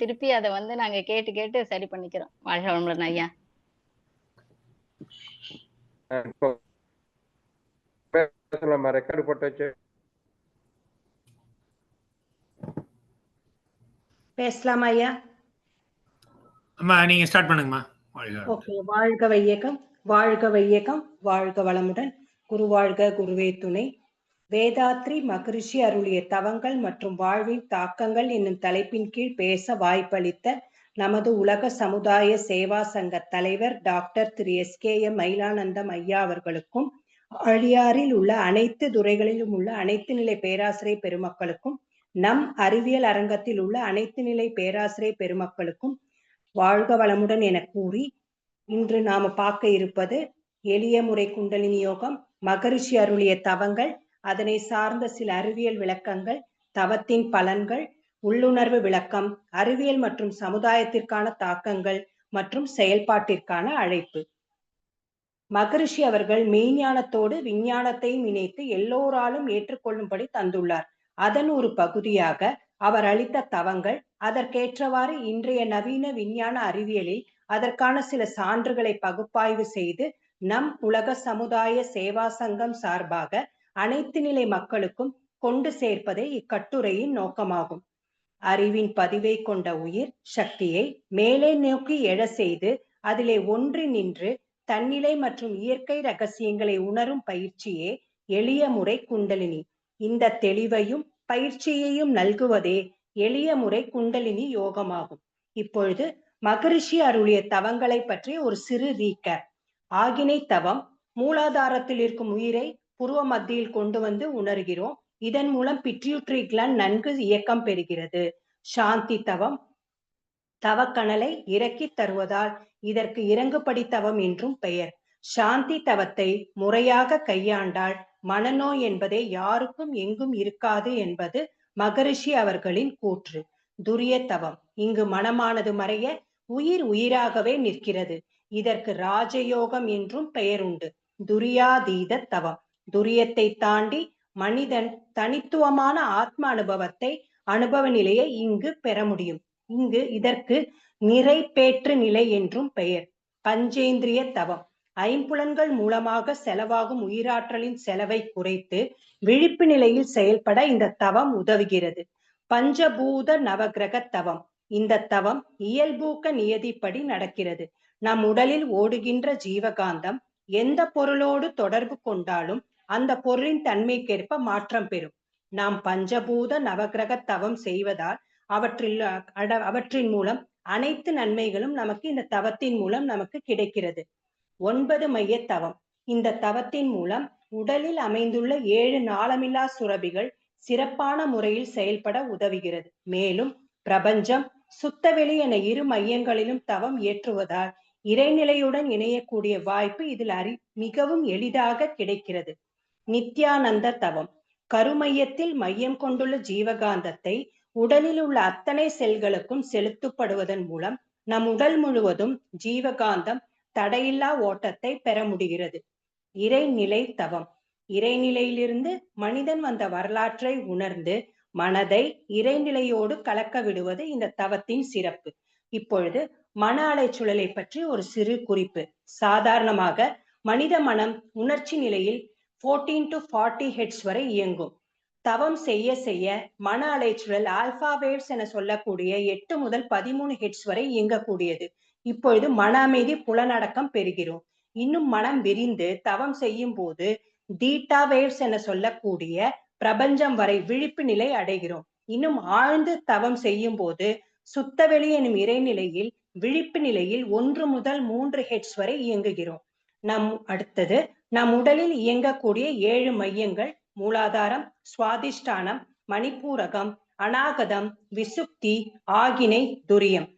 திருப்பி அத வந்து நாங்க கேட்டு கேட்டு சரி பண்ணிக்கிறோம். வாழ்க வளமுடன் ஐயா. இப்போ பேசலாமா? ரெக்கார்டு போட்டு வச்சு பேசலாமா ஐயா? அம்மா நீங்க ஸ்டார்ட் பண்ணுங்கம்மா. ஓகே. வாழ்க வையகம், வாழ்க வையகம், வாழ்க வளமுடன். குரு வாழ்க, குருவே துணை. வேதாத்ரி மகரிஷி அருளிய தவங்கள் மற்றும் வாழ்வின் தாக்கங்கள் என்னும் தலைப்பின் கீழ் பேச வாய்ப்பளித்த நமது உலக சமுதாய சேவா சங்க தலைவர் டாக்டர் திரு SKM மயிலானந்தம் ஐயா அவர்களுக்கும், அழியாறில் உள்ள அனைத்து துறைகளிலும் உள்ள அனைத்து நிலை பேராசிரியர் பெருமக்களுக்கும், நம் அறிவியல் அரங்கத்தில் உள்ள அனைத்து நிலை பேராசிரியர் பெருமக்களுக்கும் வாழ்க வளமுடன் என கூறி, இன்று நாம பார்க்க இருப்பது எளிய முறை குண்டலினி யோகம், மகரிஷி அருளிய தவங்கள், அதனை சார்ந்த சில அறிவியல் விளக்கங்கள், தவத்தின் பலன்கள், உள்ளுணர்வு விளக்கம், அறிவியல் மற்றும் சமுதாயத்திற்கான தாக்கங்கள் மற்றும் செயல்பாட்டிற்கான அழைப்பு. மகரிஷி அவர்கள் மெய்ஞானத்தோடு விஞ்ஞானத்தையும் இணைத்து எல்லோராலும் ஏற்றுக்கொள்ளும்படி தந்துள்ளார். அதன் ஒரு பகுதியாக அவர் அளித்த தவங்கள், அதற்கேற்றவாறு இன்றைய நவீன விஞ்ஞான அறிவியலில் அதற்கான சில சான்றுகளை பகுப்பாய்வு செய்து நம் உலக சமுதாய சேவா சங்கம் சார்பாக அனைத்து நிலை மக்களுக்கும் கொண்டு சேர்ப்பதே இக்கட்டுரையின் நோக்கமாகும். அறிவின் பதிவை கொண்ட உயிர் சக்தியை மேலே நோக்கி எழ செய்து அதிலே ஒன்றி நின்று தன்னிலை மற்றும் இயற்கை ரகசியங்களை உணரும் பயிற்சியே எளிய முறை குண்டலினி. இந்த தெளிவையும் பயிற்சியையும் நல்குவதே எளிய முறை குண்டலினி யோகமாகும். இப்பொழுது மகரிஷி அருளிய தவங்களை பற்றி ஒரு சிறு ரீகேப். ஆகினை தவம், மூலாதாரத்தில் இருக்கும் உயிரை புருவ மத்தியில் கொண்டு வந்து உணர்கிறோம். இதன் மூலம் பிட்யூட்டரி கிளாண்ட் நன்கு இயக்கம் பெறுகிறது. சாந்தி தவம், தவக்கணலை இறக்கி தருவதால் இதற்கு இறங்குபடி தவம் என்றும் பெயர். சாந்தி தவத்தை முறையாக கையாண்டால் மனநோய் என்பதே யாருக்கும் எங்கும் இருக்காது என்பது மகரிஷி அவர்களின் கூற்று. துரிய தவம், இங்கு மனமானது மறைய உயிர் உயிராகவே நிற்கிறது. இதற்கு ராஜயோகம் என்றும் பெயர் உண்டு. துரியாதீத தவம், துரியத்தை தாண்டி மனிதன் தனித்துவமான ஆத்ம அனுபவ நிலையை இங்கு பெற முடியும். இதற்கு நிறைப்பேற்று நிலை என்றும் பெயர். பஞ்சேந்திரிய தவம், ஐம்புலன்கள் மூலமாக செலவாகும் உயிராற்றலின் செலவை குறைத்து விழிப்பு நிலையில் செயல்பட இந்த தவம் உதவுகிறது. பஞ்சபூத நவகிரக தவம், இந்த தவம் இயல்பூக்க நியதிப்படி நடக்கிறது. நம் உடலில் ஓடுகின்ற ஜீவகாந்தம் எந்த பொருளோடு தொடர்பு கொண்டாலும் அந்த பொருளின் தன்மைக்கேற்ப மாற்றம் பெறும். நாம் பஞ்சபூத நவகிரக தவம் செய்வதால் அவற்றின் மூலம் அனைத்து நன்மைகளும் நமக்கு இந்த தவத்தின் மூலம் நமக்கு கிடைக்கிறது. 9 மைய தவம், இந்த தவத்தின் மூலம் உடலில் அமைந்துள்ள 7 நாளமில்லா சுரபிகள் சிறப்பான முறையில் செயல்பட உதவுகிறது. மேலும் பிரபஞ்சம், சுத்தவெளி என இரு மையங்களிலும் தவம் இயற்றுவதால் இறைநிலையுடன் இணையக்கூடிய வாய்ப்பு இதில் மிகவும் எளிதாக கிடைக்கிறது. நித்யானந்த தவம், கருமையத்தில் மையம் கொண்டுள்ள ஜீவகாந்தத்தை உடலில் உள்ள அத்தனை செல்களுக்கும் செலுத்தப்படுவதன் மூலம் நம் உடல் முழுவதும் ஜீவகாந்தம் தடையில்லா ஓட்டத்தை பெற முடிகிறது. இறைநிலை தவம், இறைநிலையிலிருந்து மனிதன் வந்த வரலாற்றை உணர்ந்து மனதை இறைநிலையோடு கலக்க விடுவது இந்த தவத்தின் சிறப்பு. இப்பொழுது மன அலைச்சுழலை பற்றி ஒரு சிறு குறிப்பு. சாதாரணமாக மனித மனம் உணர்ச்சி நிலையில் 14 to 40 ஹெர்ட்ஸ் வரை இயங்கும். தவம் செய்ய செய்ய மன அலைச்சுழல் ஆல்பா வேவ்ஸ் என சொல்லக்கூடிய 8 முதல் 13 ஹெர்ட்ஸ் வரை இயங்கக்கூடியது. இப்பொழுது மன அமைதி புலனடக்கம் பெறுகிறோம். இன்னும் மனம் விரிந்து தவம் செய்யும் போது தீட்டா வேவ்ஸ் என சொல்லக்கூடிய பிரபஞ்சம் வரை விழிப்பு நிலை அடைகிறோம். இன்னும் ஆழ்ந்து தவம் செய்யும் போது சுத்தவெளி எனும் இறைநிலையில் விழிப்பு நிலையில் 1 முதல் 3 ஹெர்ட்ஸ் வரை இயங்குகிறோம். அடுத்தது நம் உடலில் இயங்கக்கூடிய 7 மையங்கள் மூலாதாரம், சுவாதிஷ்டானம், மணிப்பூரகம், அநாகதம், விசுப்தி, ஆகினை, துரியம்.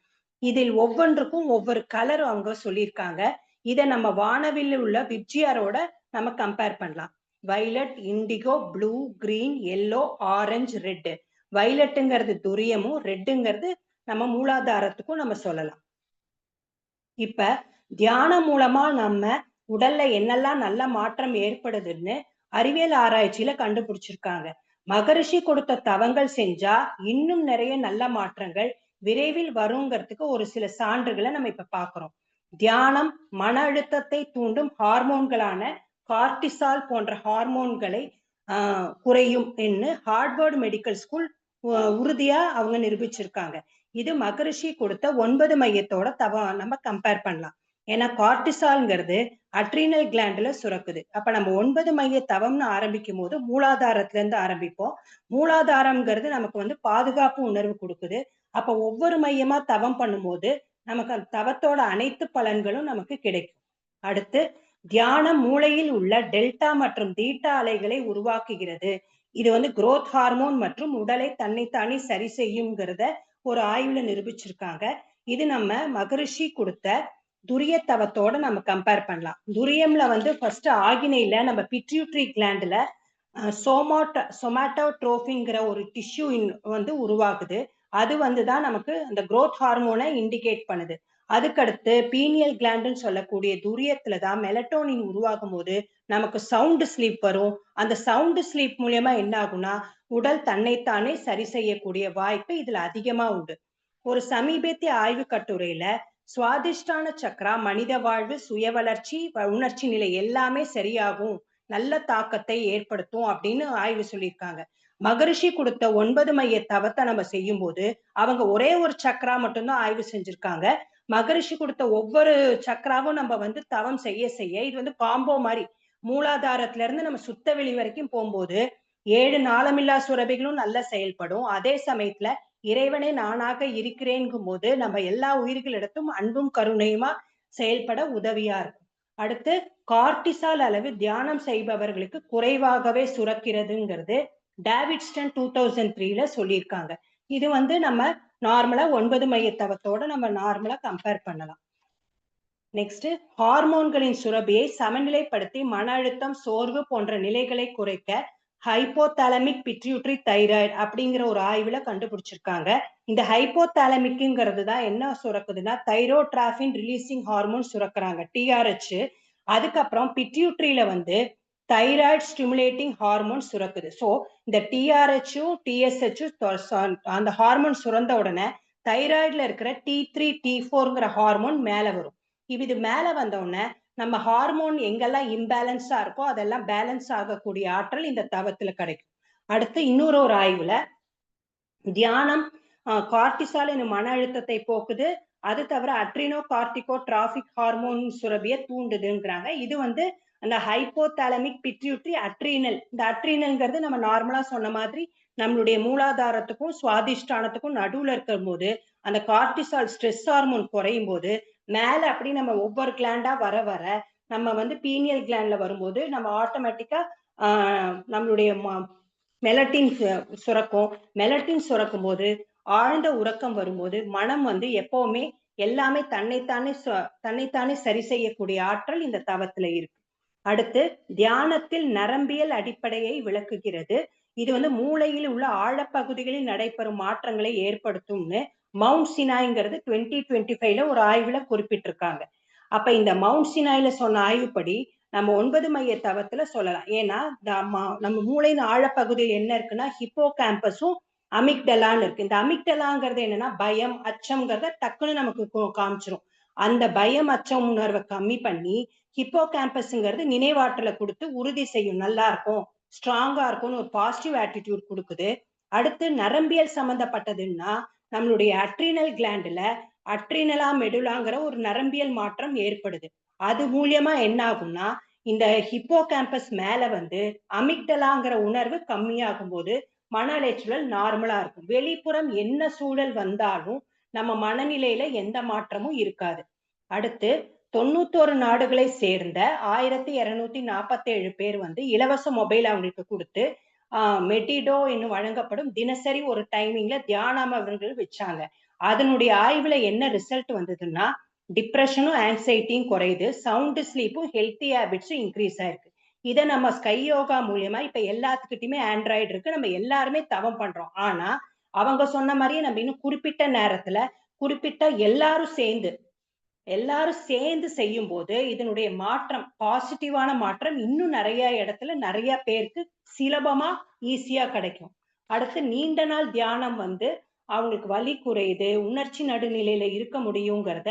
இதில் ஒவ்வொன்றுக்கும் ஒவ்வொரு கலர் அவங்க சொல்லியிருக்காங்க. இதை நம்ம வானவில் உள்ள விப்ஜிஆரோட நம்ம கம்பேர் பண்ணலாம். Violet, indigo, blue, green, yellow, orange, red. வயலட்டுங்கிறது துரியமும் ரெட்டுங்கிறது நம்ம மூலாதாரத்துக்கும் நம்ம சொல்லலாம். இப்ப தியானம் மூலமா நம்ம உடல்ல என்னெல்லாம் நல்ல மாற்றம் ஏற்படுதுன்னு அறிவியல் ஆராய்ச்சியில கண்டுபிடிச்சிருக்காங்க. மகரிஷி கொடுத்த தவங்கள் செஞ்சா இன்னும் நிறைய நல்ல மாற்றங்கள் விரைவில் வருங்கிறதுக்கு ஒரு சில சான்றுகளை நம்ம இப்ப பாக்குறோம். தியானம் மன அழுத்தத்தை தூண்டும் ஹார்மோன்களான கார்டிசால் போன்ற ஹார்மோன்களை குறையும் என்று ஹார்வர்ட் மெடிக்கல் ஸ்கூல் உறுதியா அவங்க நிரூபிச்சிருக்காங்க. இது மகரிஷி கொடுத்த 9 மையத்தோட நம்ம கம்பேர் பண்ணலாம். ஏன்னா கார்டிசால்ங்கிறது அட்ரீனல் கிளாண்டுல சுரக்குது. அப்ப நம்ம 9 மைய தவம்னு ஆரம்பிக்கும் போது மூலாதாரத்துல இருந்து ஆரம்பிப்போம். மூலாதாரம்ங்கிறது நமக்கு பாதுகாப்பு உணர்வு கொடுக்குது. அப்ப ஒவ்வொரு மையமா தவம் பண்ணும்போது நமக்கு அந்த தவத்தோட அனைத்து பலன்களும் நமக்கு கிடைக்கும். அடுத்து தியானம் மூளையில் உள்ள டெல்டா மற்றும் தீட்டா அலைகளை உருவாக்குகிறது. இது குரோத் ஹார்மோன் மற்றும் உடலை தன்னைத்தானே சரி செய்யுங்கிறத ஒரு ஆய்வுல நிரூபிச்சிருக்காங்க. இது நம்ம மகரிஷி கொடுத்த துரிய தவத்தோட நம்ம கம்பேர் பண்ணலாம். துரியம்ல ஃபர்ஸ்ட் ஆகினையில நம்ம பிட்யூட்டரி கிளாண்டுல சொமாட்டோட்ரோபிங்கிற ஒரு டிஷ்யூ உருவாகுது. அது தான் நமக்கு அந்த growth ஹார்மோனை இண்டிகேட் பண்ணுது. அதுக்கடுத்து பீனியல் கிளாண்டுன்னு சொல்லக்கூடிய துரியத்துலதான் மெலட்டோனின் உருவாகும் போது நமக்கு சவுண்ட் ஸ்லீப் வரும். அந்த சவுண்ட் ஸ்லீப் மூலியமா என்ன ஆகும்னா உடல் தன்னைத்தானே சரி செய்யக்கூடிய வாய்ப்பு இதுல அதிகமா உண்டு. ஒரு சமீபத்திய ஆய்வு கட்டுரையில சுவாதிஷ்டான சக்கரா மனித வாழ்வு, சுய வளர்ச்சி, உணர்ச்சி நிலை எல்லாமே சரியாகும், நல்ல தாக்கத்தை ஏற்படுத்தும் அப்படின்னு ஆய்வு சொல்லியிருக்காங்க. மகரிஷி கொடுத்த 9 மைய தவத்தை நம்ம செய்யும் போது அவங்க ஒரே ஒரு சக்கரா மட்டும்தான் ஆய்வு செஞ்சிருக்காங்க. மகரிஷி கொடுத்த ஒவ்வொரு சக்கராவும் நம்ம தவம் செய்ய செய்ய இது காம்போ மாதிரி மூலாதாரத்துல இருந்து நம்ம சுத்த வெளி வரைக்கும் போகும்போது 7 நாளமில்லா சுரபிகளும் நல்லா செயல்படும். அதே சமயத்துல இறைவனே நானாக இருக்கிறேன்கும் போது நம்ம எல்லா உயிர்களிடத்தும் அன்பும் கருணையுமா செயல்பட உதவியா இருக்கும். அடுத்து கார்டிசால் அளவு தியானம் செய்பவர்களுக்கு குறைவாகவே சுரக்கிறதுங்கிறது டேவிட்ஸ்டன் 2003ல சொல்லியிருக்காங்க. இது நம்ம நார்மலா 9 மைய தவத்தோட நம்ம நார்மலா கம்பேர் பண்ணலாம். நெக்ஸ்ட் ஹார்மோன்களின் சுரபியை சமநிலைப்படுத்தி மன அழுத்தம், சோர்வு போன்ற நிலைகளை குறைக்க ஹைப்போதாலமிக் பிட்யூட்டரி தைராய்டு அப்படிங்கிற ஒரு ஆய்வுல கண்டுபிடிச்சிருக்காங்க. இந்த ஹைப்போதாலமிக்ங்கிறது தான் என்ன சுரக்குதுன்னா தைரோட்ராபின் ரிலீசிங் ஹார்மோன் சுரக்குறாங்க, TRH. அதுக்கப்புறம் பிட்யூட்டரியில தைராய்டு ஸ்டிமுலேட்டிங் ஹார்மோன் சுரக்குது. சோ இந்த TRHம் TSHம் அந்த ஹார்மோன் சுரந்த உடனே தைராய்டுல இருக்கிற T3 T4ங்கிற ஹார்மோன் மேல வரும். இது மேல வந்த உடனே நம்ம ஹார்மோன் எங்கெல்லாம் இம்பேலன்ஸா இருக்கோ அதெல்லாம் பேலன்ஸ் ஆகக்கூடிய ஆற்றல் இந்த தவத்துல கிடைக்கும். அடுத்து இன்னொரு ஆய்வுல தியானம் கார்டிசால் என்னும் மன அழுத்தத்தை போக்குது. அது தவிர அட்ரினோ கார்டிகோ டிராபிக் ஹார்மோன் சுரபியை தூண்டுதுங்கிறாங்க. இது அந்த ஹைப்போதாலமிக் பிட்யூட்டரி அட்ரீனல். இந்த அட்ரீனல்ங்கிறது நம்ம நார்மலா சொன்ன மாதிரி நம்மளுடைய மூலாதாரத்துக்கும் சுவாதிஷ்டானத்துக்கும் நடுவுல இருக்கும் போது அந்த கார்டிசால் ஸ்ட்ரெஸ் ஹார்மோன் குறையும் போது மேல அப்படி நம்ம ஒவ்வொரு கிளாண்டா வர வர நம்ம பீனியல் கிளாண்ட்ல வரும்போது நம்ம ஆட்டோமேட்டிக்கா நம்மளுடைய மெலட்டின் சுரக்கும். மெலட்டின் சுரக்கும் போது ஆழ்ந்த உறக்கம் வரும்போது மனம் எப்பவுமே எல்லாமே தன்னைத்தானே சரி செய்யக்கூடிய ஆற்றல் இந்த தவத்துல இருக்கு. அடுத்து தியானத்தில் நரம்பியல் அடிப்படையை விளக்குகிறது. இது மூளையில் உள்ள ஆழப்பகுதிகளில் நடைபெறும் மாற்றங்களை ஏற்படுத்தும்னு மவுண்ட் சினாய்ங்கிறது 2025ல ஒரு ஆய்வுல குறிப்பிட்டிருக்காங்க. அப்ப இந்த மவுண்ட் சினாய்ல சொன்ன ஆய்வுப்படி நம்ம 9 மைய தவத்துல சொல்லலாம். ஏன்னா நம்ம மூளையின் ஆழப்பகுதியில் என்ன இருக்குன்னா ஹிப்போ கேம்பஸும் அமிக்டலான்னு இருக்கு. இந்த அமிக்டலாங்கிறது என்னன்னா பயம், அச்சம்ங்கிறத டக்குன்னு நமக்கு காமிச்சிரும். அந்த பயம், அச்சம் உணர்வை கம்மி பண்ணி ஹிப்போ கேம்பஸ்ங்கிறது நினைவாற்றலை கொடுத்து உறுதி செய்யும், நல்லா இருக்கும், ஸ்ட்ராங்கா இருக்கும்னு ஒரு பாசிட்டிவ் ஆட்டிடியூட் கொடுக்குது. அடுத்து நரம்பியல் சம்பந்தப்பட்டதுன்னா நம்மளுடைய அட்ரீனல் கிளாண்டுல அட்ரீனலா மெடுலாங்கிற ஒரு நரம்பியல் மாற்றம் ஏற்படுது. அது மூலியமா என்ன ஆகும்னா இந்த ஹிப்போ கேம்பஸ் மேல அமிக்டலாங்கிற உணர்வு கம்மியாகும் போது மன அலைச்சல் நார்மலா இருக்கும். வெளிப்புறம் என்ன சூழல் வந்தாலும் நம்ம மனநிலையில எந்த மாற்றமும் இருக்காது. அடுத்து 91 நாடுகளை சேர்ந்த 1247 பேர் இலவச மொபைல் அவங்களுக்கு கொடுத்து மெட்டிடோ என்னும் வழங்கப்படும் தினசரி ஒரு டைமிங்ல தியானம் அவர்கள் வச்சாங்க. அதனுடைய ஆய்வுல என்ன ரிசல்ட் வந்ததுன்னா டிப்ரெஷனும் ஆங்ஸைட்டியும் குறையுது, சவுண்ட் ஸ்லீப்பும் ஹெல்த்தி ஹேபிட்ஸும் இன்க்ரீஸ் ஆயிருக்கு. இதை நம்ம ஸ்கை யோகா மூலியமா இப்ப எல்லாத்துக்கிட்டையுமே ஆண்ட்ராய்டு இருக்கு, நம்ம எல்லாருமே தவம் பண்றோம். ஆனா அவங்க சொன்ன மாதிரியே நம்ம இன்னும் குறிப்பிட்ட நேரத்துல குறிப்பிட்ட எல்லாரும் சேர்ந்து செய்யும் போது இதனுடைய மாற்றம், பாசிட்டிவான மாற்றம் இன்னும் நிறைய இடத்துல நிறைய பேருக்கு சுலபமா ஈஸியா கிடைக்கும். அடுத்து நீண்ட நாள் தியானம் அவங்களுக்கு வலி குறையுது, உணர்ச்சி நடுநிலையில இருக்க முடியுங்கிறத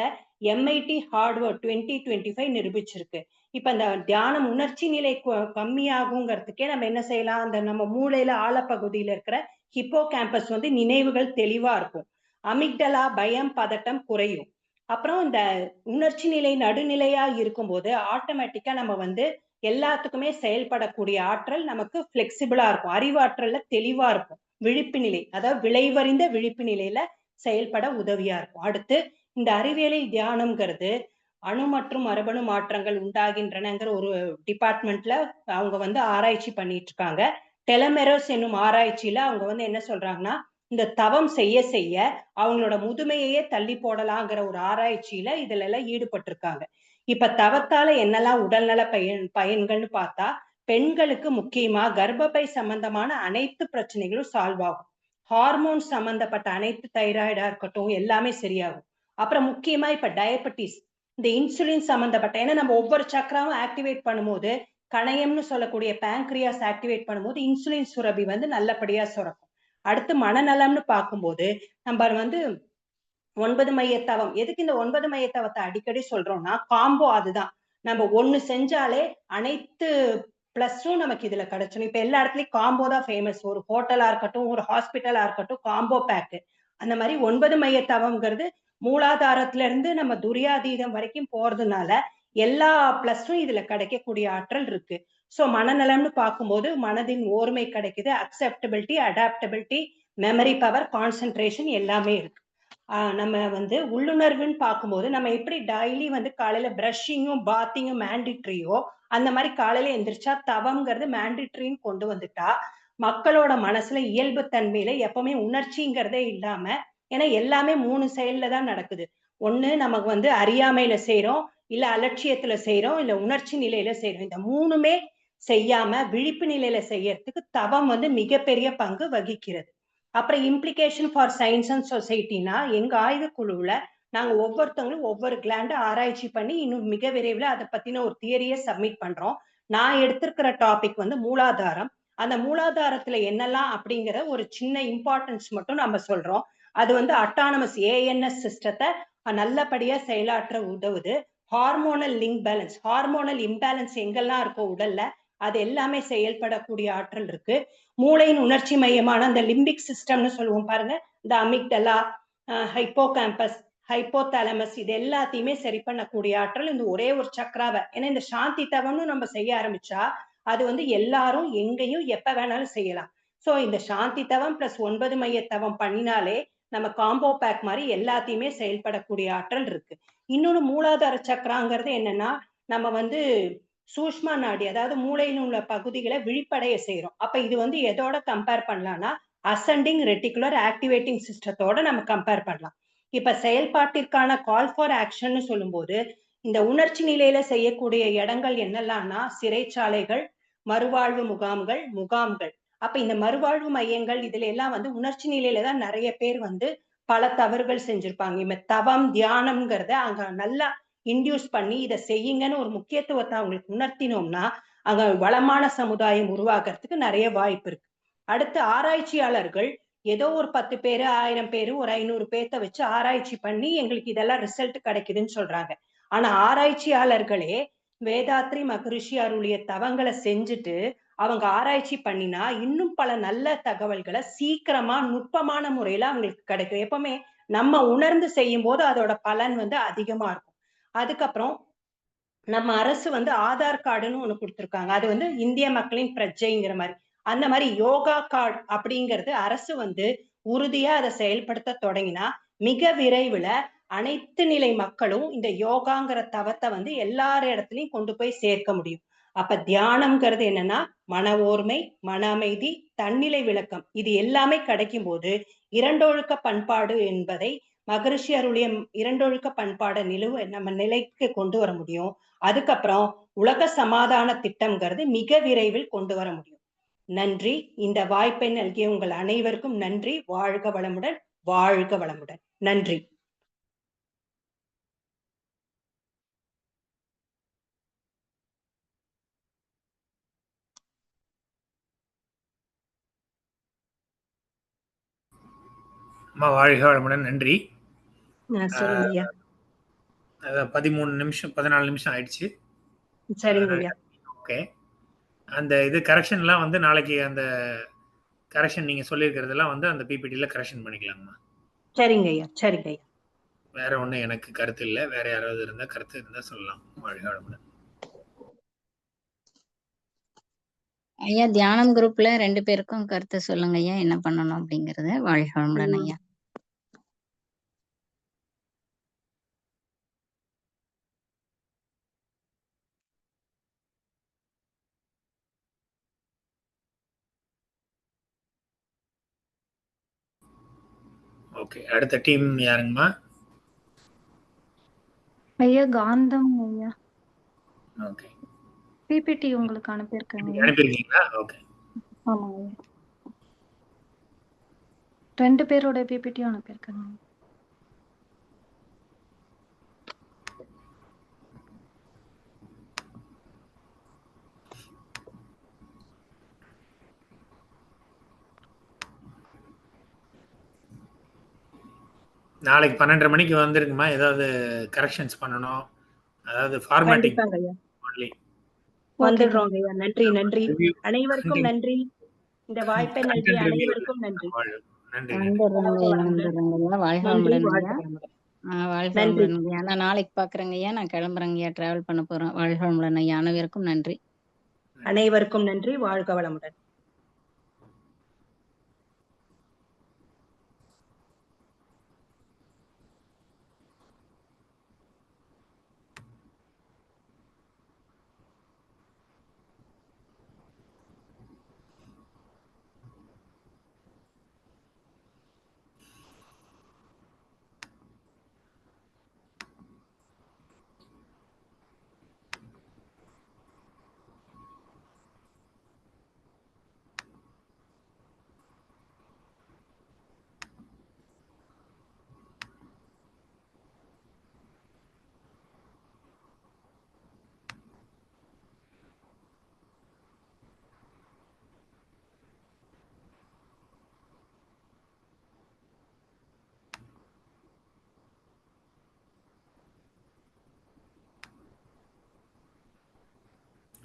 MIT ஹார்ட்வர்ட் 2025 நிரூபிச்சிருக்கு. இப்ப அந்த தியானம் உணர்ச்சி நிலை கம்மியாகுங்கிறதுக்கே நம்ம என்ன செய்யலாம், அந்த நம்ம மூளையில ஆழப்பகுதியில இருக்கிற ஹிப்போ கேம்பஸ் வந்து நினைவுகள் தெளிவா இருக்கும். அமிக்டலா பயம் பதட்டம் குறையும். அப்புறம் இந்த உணர்ச்சி நிலை நடுநிலையா இருக்கும்போது ஆட்டோமேட்டிக்கா நம்ம வந்து எல்லாத்துக்குமே செயல்படக்கூடிய ஆற்றல் நமக்கு பிளெக்சிபிளா இருக்கும். அறிவாற்றல்ல தெளிவா இருக்கும். விழிப்பு நிலை, அதாவது விளைவறிந்த விழிப்பு நிலையில செயல்பட உதவியா இருக்கும். அடுத்து இந்த அறிவியலில் தியானம்ங்கிறது அணு மற்றும் மரபணு மாற்றங்கள் உண்டாகின்றனங்கிற ஒரு டிபார்ட்மெண்ட்ல அவங்க வந்து ஆராய்ச்சி பண்ணிட்டு இருக்காங்க. டெலமெரோஸ் என்னும் ஆராய்ச்சியில அவங்க வந்து என்ன சொல்றாங்கன்னா, இந்த தவம் செய்ய செய்ய அவங்களோட முதுமையையே தள்ளி போடலாங்கிற ஒரு ஆராய்ச்சியில இதுல எல்லாம் ஈடுபட்டிருக்காங்க. இப்ப தவத்தால என்னெல்லாம் உடல்நல பயன்கள்னு பார்த்தா, பெண்களுக்கு முக்கியமா கர்ப்பப்பை சம்பந்தமான அனைத்து பிரச்சனைகளும் சால்வ் ஆகும். ஹார்மோன் சம்பந்தப்பட்ட அனைத்து தைராய்டா இருக்கட்டும் எல்லாமே சரியாகும். அப்புறம் முக்கியமா இப்ப டயபெட்டிஸ், இந்த இன்சுலின் சம்பந்தப்பட்ட, ஏன்னா நம்ம ஒவ்வொரு சக்கராவும் ஆக்டிவேட் பண்ணும்போது கணையம்னு சொல்லக்கூடிய பேங்க்ரியாஸ் ஆக்டிவேட் பண்ணும்போது இன்சுலின் சுரபி வந்து நல்லபடியா சுரக்கும். அடுத்து மனநலம்னு பார்க்கும்போது நம்ம வந்து 9 மைய தவம், எதுக்கு இந்த 9 மைய தவத்தை அடிக்கடி சொல்றோம்னா காம்போ அதுதான். நம்ம ஒண்ணு செஞ்சாலே அனைத்து பிளஸும் நமக்கு இதுல கிடைச்சிடும். இப்ப எல்லா இடத்துலயும் காம்போ தான் ஃபேமஸ். ஒரு ஹோட்டலா இருக்கட்டும், ஒரு ஹாஸ்பிட்டலா இருக்கட்டும், காம்போ பேக். அந்த மாதிரி 9 மைய தவம்ங்கிறது மூலாதாரத்துல இருந்து நம்ம துரியாதீதம் வரைக்கும் போறதுனால எல்லா பிளஸும் இதுல கிடைக்கக்கூடிய ஆற்றல் இருக்கு. சோ மனநலம்னு பார்க்கும்போது மனதின் ஓர்மை கிடைக்குது, acceptability, adaptability, memory power, concentration எல்லாமே இருக்கு. நம்ம வந்து உள்ளுணர்வுன்னு பார்க்கும்போது நம்ம எப்படி டெய்லி வந்து காலையில பிரஷிங்கும் பாத்திங்கும் மேண்டிட்ரியோ, அந்த மாதிரி காலையில எந்திரிச்சா தவம்ங்கிறது மேண்டிட்ரின்னு கொண்டு வந்துட்டா மக்களோட மனசுல இயல்பு தன்மையில எப்பவுமே உணர்ச்சிங்கிறதே இல்லாம, ஏன்னா எல்லாமே 3 செயல்ல தான் நடக்குது. ஒண்ணு நமக்கு வந்து அறியாமையில செய்யறோம், இல்ல அலட்சியத்துல செய்யறோம், இல்ல உணர்ச்சி நிலையில செய்யறோம். இந்த 3மே செய்யாம விழிப்பு நிலையில செய்யறதுக்கு தவம் வந்து மிகப்பெரிய பங்கு வகிக்கிறது. அப்புறம் இம்ப்ளிகேஷன் ஃபார் சயின்ஸ் அண்ட் சொசைட்டினா எங்க ஆய்வுக்குழுவுல நாங்க ஒவ்வொருத்தவங்களும் ஒவ்வொரு கிளாண்ட ஆராய்ச்சி பண்ணி இன்னும் மிக விரைவில் அதை பத்தின ஒரு தியரியை சப்மிட் பண்றோம். நான் எடுத்திருக்கிற டாபிக் வந்து மூலாதாரம். அந்த மூலாதாரத்துல என்னெல்லாம் அப்படிங்கிற ஒரு சின்ன இம்பார்ட்டன்ஸ் மட்டும் நம்ம சொல்றோம். அது வந்து அட்டானமஸ் ANS சிஸ்டத்தை நல்லபடியா செயலாற்ற உதவுது. Hormonal link balance, hormonal imbalance எங்கெல்லாம் இருக்கோ உடல்ல அது எல்லாமே செயல்படக்கூடிய ஆற்றல் இருக்கு. மூளையின் உணர்ச்சி மையமான அந்த லிம்பிக் சிஸ்டம்னு சொல்லுவோம் பாருங்க, இந்த அமிக்டலா, ஹைப்போ கேம்பஸ், ஹைப்போதாலமஸ், இது எல்லாத்தையுமே சரி பண்ணக்கூடிய ஆற்றல் இந்த ஒரே ஒரு சக்கராவை. ஏன்னா இந்த சாந்தி தவம்னு நம்ம செய்ய ஆரம்பிச்சா அது வந்து எல்லாரும் எங்கேயும் எப்ப வேணாலும் செய்யலாம். சோ இந்த சாந்தி தவம் பிளஸ் 9 மைய தவம் பண்ணினாலே நம்ம காம்போ பேக் மாதிரி எல்லாத்தையுமே செயல்படக்கூடிய ஆற்றல் இருக்கு. இன்னொன்னு மூலாதார சக்கராங்கிறது என்னன்னா, நம்ம வந்து சூஷ்மா நாடி, அதாவது மூளையில் உள்ள பகுதிகளை விழிப்படைய செய்யறோம். அப்ப இது வந்து எதோட கம்பேர் பண்ணலாம்னா அசெண்டிங் ரெட்டிகுலர் ஆக்டிவேட்டிங் சிஸ்டத்தோட நம்ம கம்பேர் பண்ணலாம். இப்ப செயல்பாட்டிற்கான கால் ஃபார் ஆக்ஷன் சொல்லும்போது இந்த உணர்ச்சி நிலையில செய்யக்கூடிய இடங்கள் என்னெல்லாம்னா சிறைச்சாலைகள், மறுவாழ்வு முகாம்கள். அப்ப இந்த மறுவாழ்வு மையங்கள் இதுல எல்லாம் வந்து உணர்ச்சி நிலையில தான் நிறைய பேர் வந்து பல தவறுகள் செஞ்சிருப்பாங்க. இப்ப தவம் தியானம்ங்கிறத அங்க நல்லா இன்டியூஸ் பண்ணி இதை செய்யுங்கன்னு ஒரு முக்கியத்துவத்தை அவங்களுக்கு உணர்த்தினோம்னா அங்க வளமான சமுதாயம் உருவாக்குறதுக்கு நிறைய வாய்ப்பு இருக்கு. அடுத்து ஆராய்ச்சியாளர்கள் ஏதோ ஒரு 10 பேரு 1000 பேரு ஒரு 500 பேர்த்த வச்சு ஆராய்ச்சி பண்ணி எங்களுக்கு இதெல்லாம் ரிசல்ட் கிடைக்குதுன்னு சொல்றாங்க. ஆனா ஆராய்ச்சியாளர்களே வேதாத்ரி மகரிஷி அருளிய தவங்களை செஞ்சுட்டு அவங்க ஆராய்ச்சி பண்ணினா இன்னும் பல நல்ல தகவல்களை சீக்கிரமா நுட்பமான முறையில அவங்களுக்கு கிடைக்கும். எப்பவுமே நம்ம உணர்ந்து செய்யும் போது அதோட பலன் வந்து அதிகமா இருக்கும். அதுக்கப்புறம் நம்ம அரசு வந்து ஆதார் கார்டுன்னு ஒண்ணு கொடுத்திருக்காங்க. அது வந்து இந்திய மக்களின் பிரஜைங்கிற மாதிரி. அந்த மாதிரி யோகா கார்டு அப்படிங்கிறது அரசு வந்து உறுதியா அதை செயல்படுத்த தொடங்கினா மிக விரைவில் அனைத்து நிலை மக்களும் இந்த யோகாங்கிற தவத்தை வந்து எல்லார் இடத்துலயும் கொண்டு போய் சேர்க்க முடியும். அப்ப தியானம்ங்கிறது என்னன்னா மன ஓர்மை, மன அமைதி, தன்னிலை விளக்கம், இது எல்லாமே கிடைக்கும் போது இரண்டொழுக்க பண்பாடு என்பதை மகரிஷி அருளிய இரண்டொழுக்க பண்பாட நம்ம நிலைக்கு கொண்டு வர முடியும். அதுக்கப்புறம் உலக சமாதான திட்டம்ங்கிறது மிக விரைவில் கொண்டு வர முடியும். நன்றி. இந்த வாய்ப்பை நல்கிய உங்கள் அனைவருக்கும் நன்றி. வாழ்க வளமுடன், வாழ்க வளமுடன். நன்றி. அம்மா வாழ்க வளமுடன், நன்றி. சொல்லுங்க ஐயா. 13 நிமிஷம் 14 நிமிஷம் ஆயிடுச்சு. சரிங்க ஐயா. ஓகே. அந்த இது கரெக்ஷன்லாம் வந்து நாளைக்கு அந்த கரெக்ஷன் நீங்க சொல்லியிருக்கிறதெல்லாம் வந்து அந்த பிபிடில கரெக்ஷன் பண்ணிக்கலாங்கம்மா. சரிங்க ஐயா. சரிங்க ஐயா. வேற ஒண்ணும் எனக்கு கருத்து இல்ல. வேற யாராவது இருந்தா கருத்து இருந்தா சொல்லலாம். வாழ்க வளமுடன். ஐயா தியானம் குரூப்ல 2 பேருக்கும் கருத்து சொல்லுங்க ஐயா, என்ன பண்ணணும் அப்படிங்கறத. வாழ்க வளமுடன் ஐயா. ஓகே. அடுத்த டீம் யாருங்கம்மா? ஐயா காந்தம் ஐயா. ஓகே. பிபிடி உங்களுக்கு அனுப்பியிருக்கேங்க ஐயா. அனுப்பியிருக்கீங்களா? ஓகே. ஆமாங்க ஐயா. 2 பேரோட பிபிடியும் அனுப்பியிருக்கேங்க. நாளைக்கு 12:30 மணிக்கு வந்துருங்கம்மா. ஏதாவது கரெக்ஷன்ஸ் பண்ணணும். அதாவது ஃபார்மேட்டிங் கண்டிப்பாங்க ஐயா. ஒன்லி. வந்துடுறோங்க ஐயா. நன்றி நன்றி. ரிவ்யூ அனைவருக்கும் நன்றி. இந்த வாய்ப்பை நல்கிய கண்டென்ட் ரிவ்யூ. அனைவருக்கும் நன்றி. நன்றி. வந்துடுறேங்க ஐயா, வந்துடுறேங்க ஐயா. வாழ்க நன்றி. வளமுடன் வாழ்க ஐயா. வளமுடன். வாழ்க நன்றி. வளமுடன் ஐயா. நான் நாளைக்கு பாக்குறேங்க ஐயா. நான் கிளம்புறேங்க ஐயா, டிராவல் பண்ண போறேன். வாழ்க வளமுடன் ஐயா. அனைவருக்கும் நன்றி. அனைவருக்கும் நன்றி. வாழ்க வளமுடன்.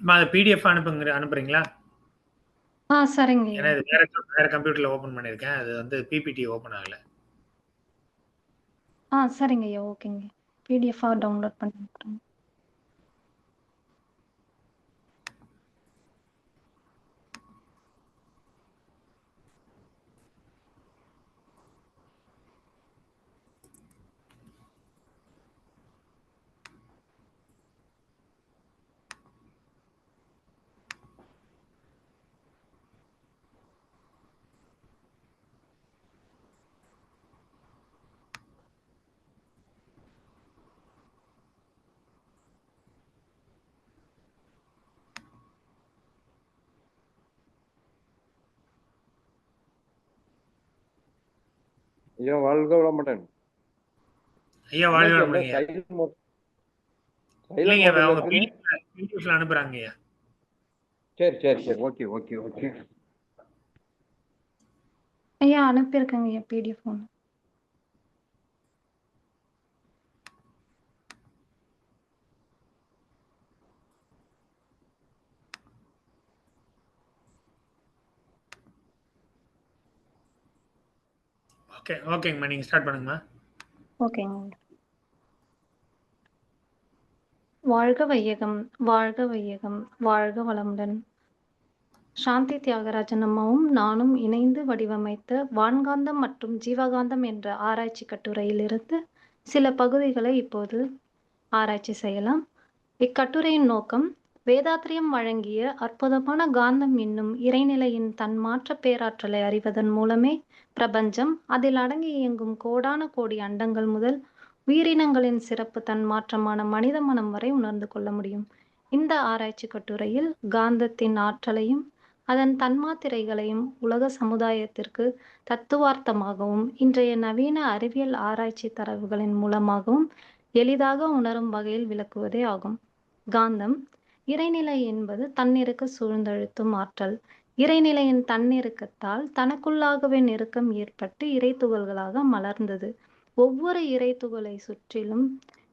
அது பிடிஎஃப் அனுப்புறீங்களா? சரிங்க ஏன்னா ஐயா. இது வேற கம்ப்யூட்டர்ல ஓபன் பண்ணிருக்கேன். அது வந்து பிபிடி ஓபன் ஆகல. சரிங்க ஐயா. ஓகேங்க. பிடிஎஃபா டவுன்லோட் பண்ணி அனுப்புறேங்க. ஐயா வாழ்க வளமுடன். ஐயா வாழ்க வளமுடன் ஐயா. இல்லைங்க, அவங்க இருக்கு. பிடிஎஃப்ல அனுப்புறாங்க ஐயா. சரி சரி சரி. Okay okay okay. ஐயா அனுப்பியிருக்கேங்க ஐயா பிடிஎஃப் ஒன்று. ஓகே ஓகேங்கம்மா, நீங்க ஸ்டார்ட் பண்ணுங்கம்மா. ஓகேங்க. வாழ்க வையகம், வாழ்க வையகம், வாழ்க வளமுடன். சாந்தி தியாகராஜன் அம்மாவும் நானும் இணைந்து வடிவமைத்த வான்காந்தம் மற்றும் ஜீவகாந்தம் என்ற ஆராய்ச்சி கட்டுரையிலிருந்து சில பகுதிகளை இப்போது ஆராய்ச்சி செய்யலாம். இக்கட்டுரையின் நோக்கம் வேதாத்திரியம் வழங்கிய அற்புதமான காந்தம் என்னும் இறைநிலையின் தன்மாற்ற பேராற்றலை அறிவதன் மூலமே பிரபஞ்சம், அதில் அடங்கி இயங்கும் கோடான கோடி அண்டங்கள் முதல் உயிரினங்களின் சிறப்பு தன்மாற்றமான மனித மனம் வரை உணர்ந்து கொள்ள முடியும். இந்த ஆராய்ச்சி கட்டுரையில் காந்தத்தின் ஆற்றலையும் அதன் தன்மாத்திரைகளையும் உலக சமுதாயத்திற்கு தத்துவார்த்தமாகவும் இன்றைய நவீன அறிவியல் ஆராய்ச்சி தரவுகளின் மூலமாகவும் எளிதாக உணரும் வகையில் விளக்குவதே ஆகும். காந்தம் இறைநிலை என்பது தன்னிருக்க சூழ்ந்தழுத்தும் ஆற்றல். இறைநிலையின் தன்னிறுக்கத்தால் தனக்குள்ளாகவே நெருக்கம் ஏற்பட்டு இறை துகள்களாக மலர்ந்தது. ஒவ்வொரு இறை துகளை சுற்றிலும்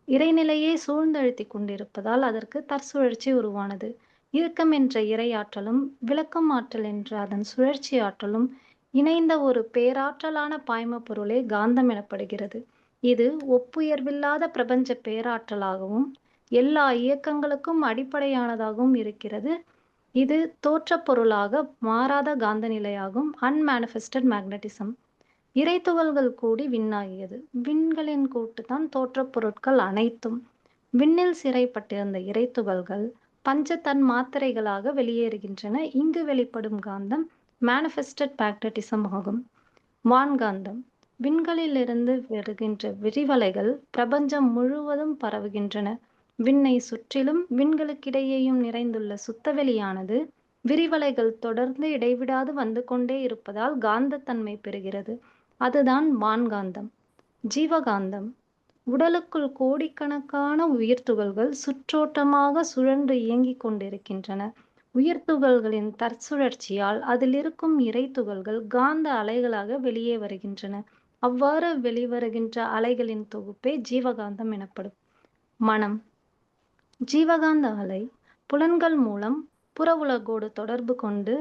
இறைநிலையே சூழ்ந்தழுத்தி கொண்டிருப்பதால் அதற்கு தற்சுழற்சி உருவானது. இறுக்கம் என்ற இறையாற்றலும் விளக்கம் ஆற்றல் என்ற அதன் சுழற்சி ஆற்றலும் இணைந்த ஒரு பேராற்றலான பாய்ம பொருளே காந்தம் எனப்படுகிறது. இது ஒப்புயர்வில்லாத பிரபஞ்ச பேராற்றலாகவும் எல்லா இயக்கங்களுக்கும் அடிப்படையானதாகவும் இருக்கிறது. இது தோற்றப் பொருளாக மாறாத காந்த நிலையாகும். Unmanifested magnetism. இறை துகள்கள் கூடி விண்ணாகியது. விண்களின் கூட்டுதான் தோற்றப் பொருட்கள் அனைத்தும். விண்ணில் சிறைப்பட்டிருந்த இறை துகள்கள் பஞ்ச தன் மாத்திரைகளாக வெளியேறுகின்றன. இங்கு வெளிப்படும் காந்தம் மேனிஃபெஸ்டட் மேக்னட்டிசம் ஆகும். வான்காந்தம். விண்களிலிருந்து வருகின்ற விரிவலைகள் பிரபஞ்சம் முழுவதும் பரவுகின்றன. விண்ணை சுற்றிலும் விண்களுக்கிடையேயும் நிறைந்துள்ள சுத்தவெளியானது விரிவலைகள் தொடர்ந்து இடைவிடாது வந்து கொண்டே இருப்பதால் காந்தத்தன்மை பெறுகிறது. அதுதான் வான்காந்தம். ஜீவகாந்தம். உடலுக்குள் கோடிக்கணக்கான உயிர்த்துகள்கள் சுற்றோட்டமாக சுழன்று இயங்கிக் கொண்டிருக்கின்றன. உயிர்த்துகள்களின் தற்சுழற்சியால் அதில் இருக்கும் இறை துகள்கள் காந்த அலைகளாக வெளியே வருகின்றன. அவ்வாறு வெளிவருகின்ற அலைகளின் தொகுப்பே ஜீவகாந்தம் எனப்படும். மனம். ஜீவகாந்த அலை புலன்கள் மூலம் புற உலகோடு தொடர்பு கொண்டு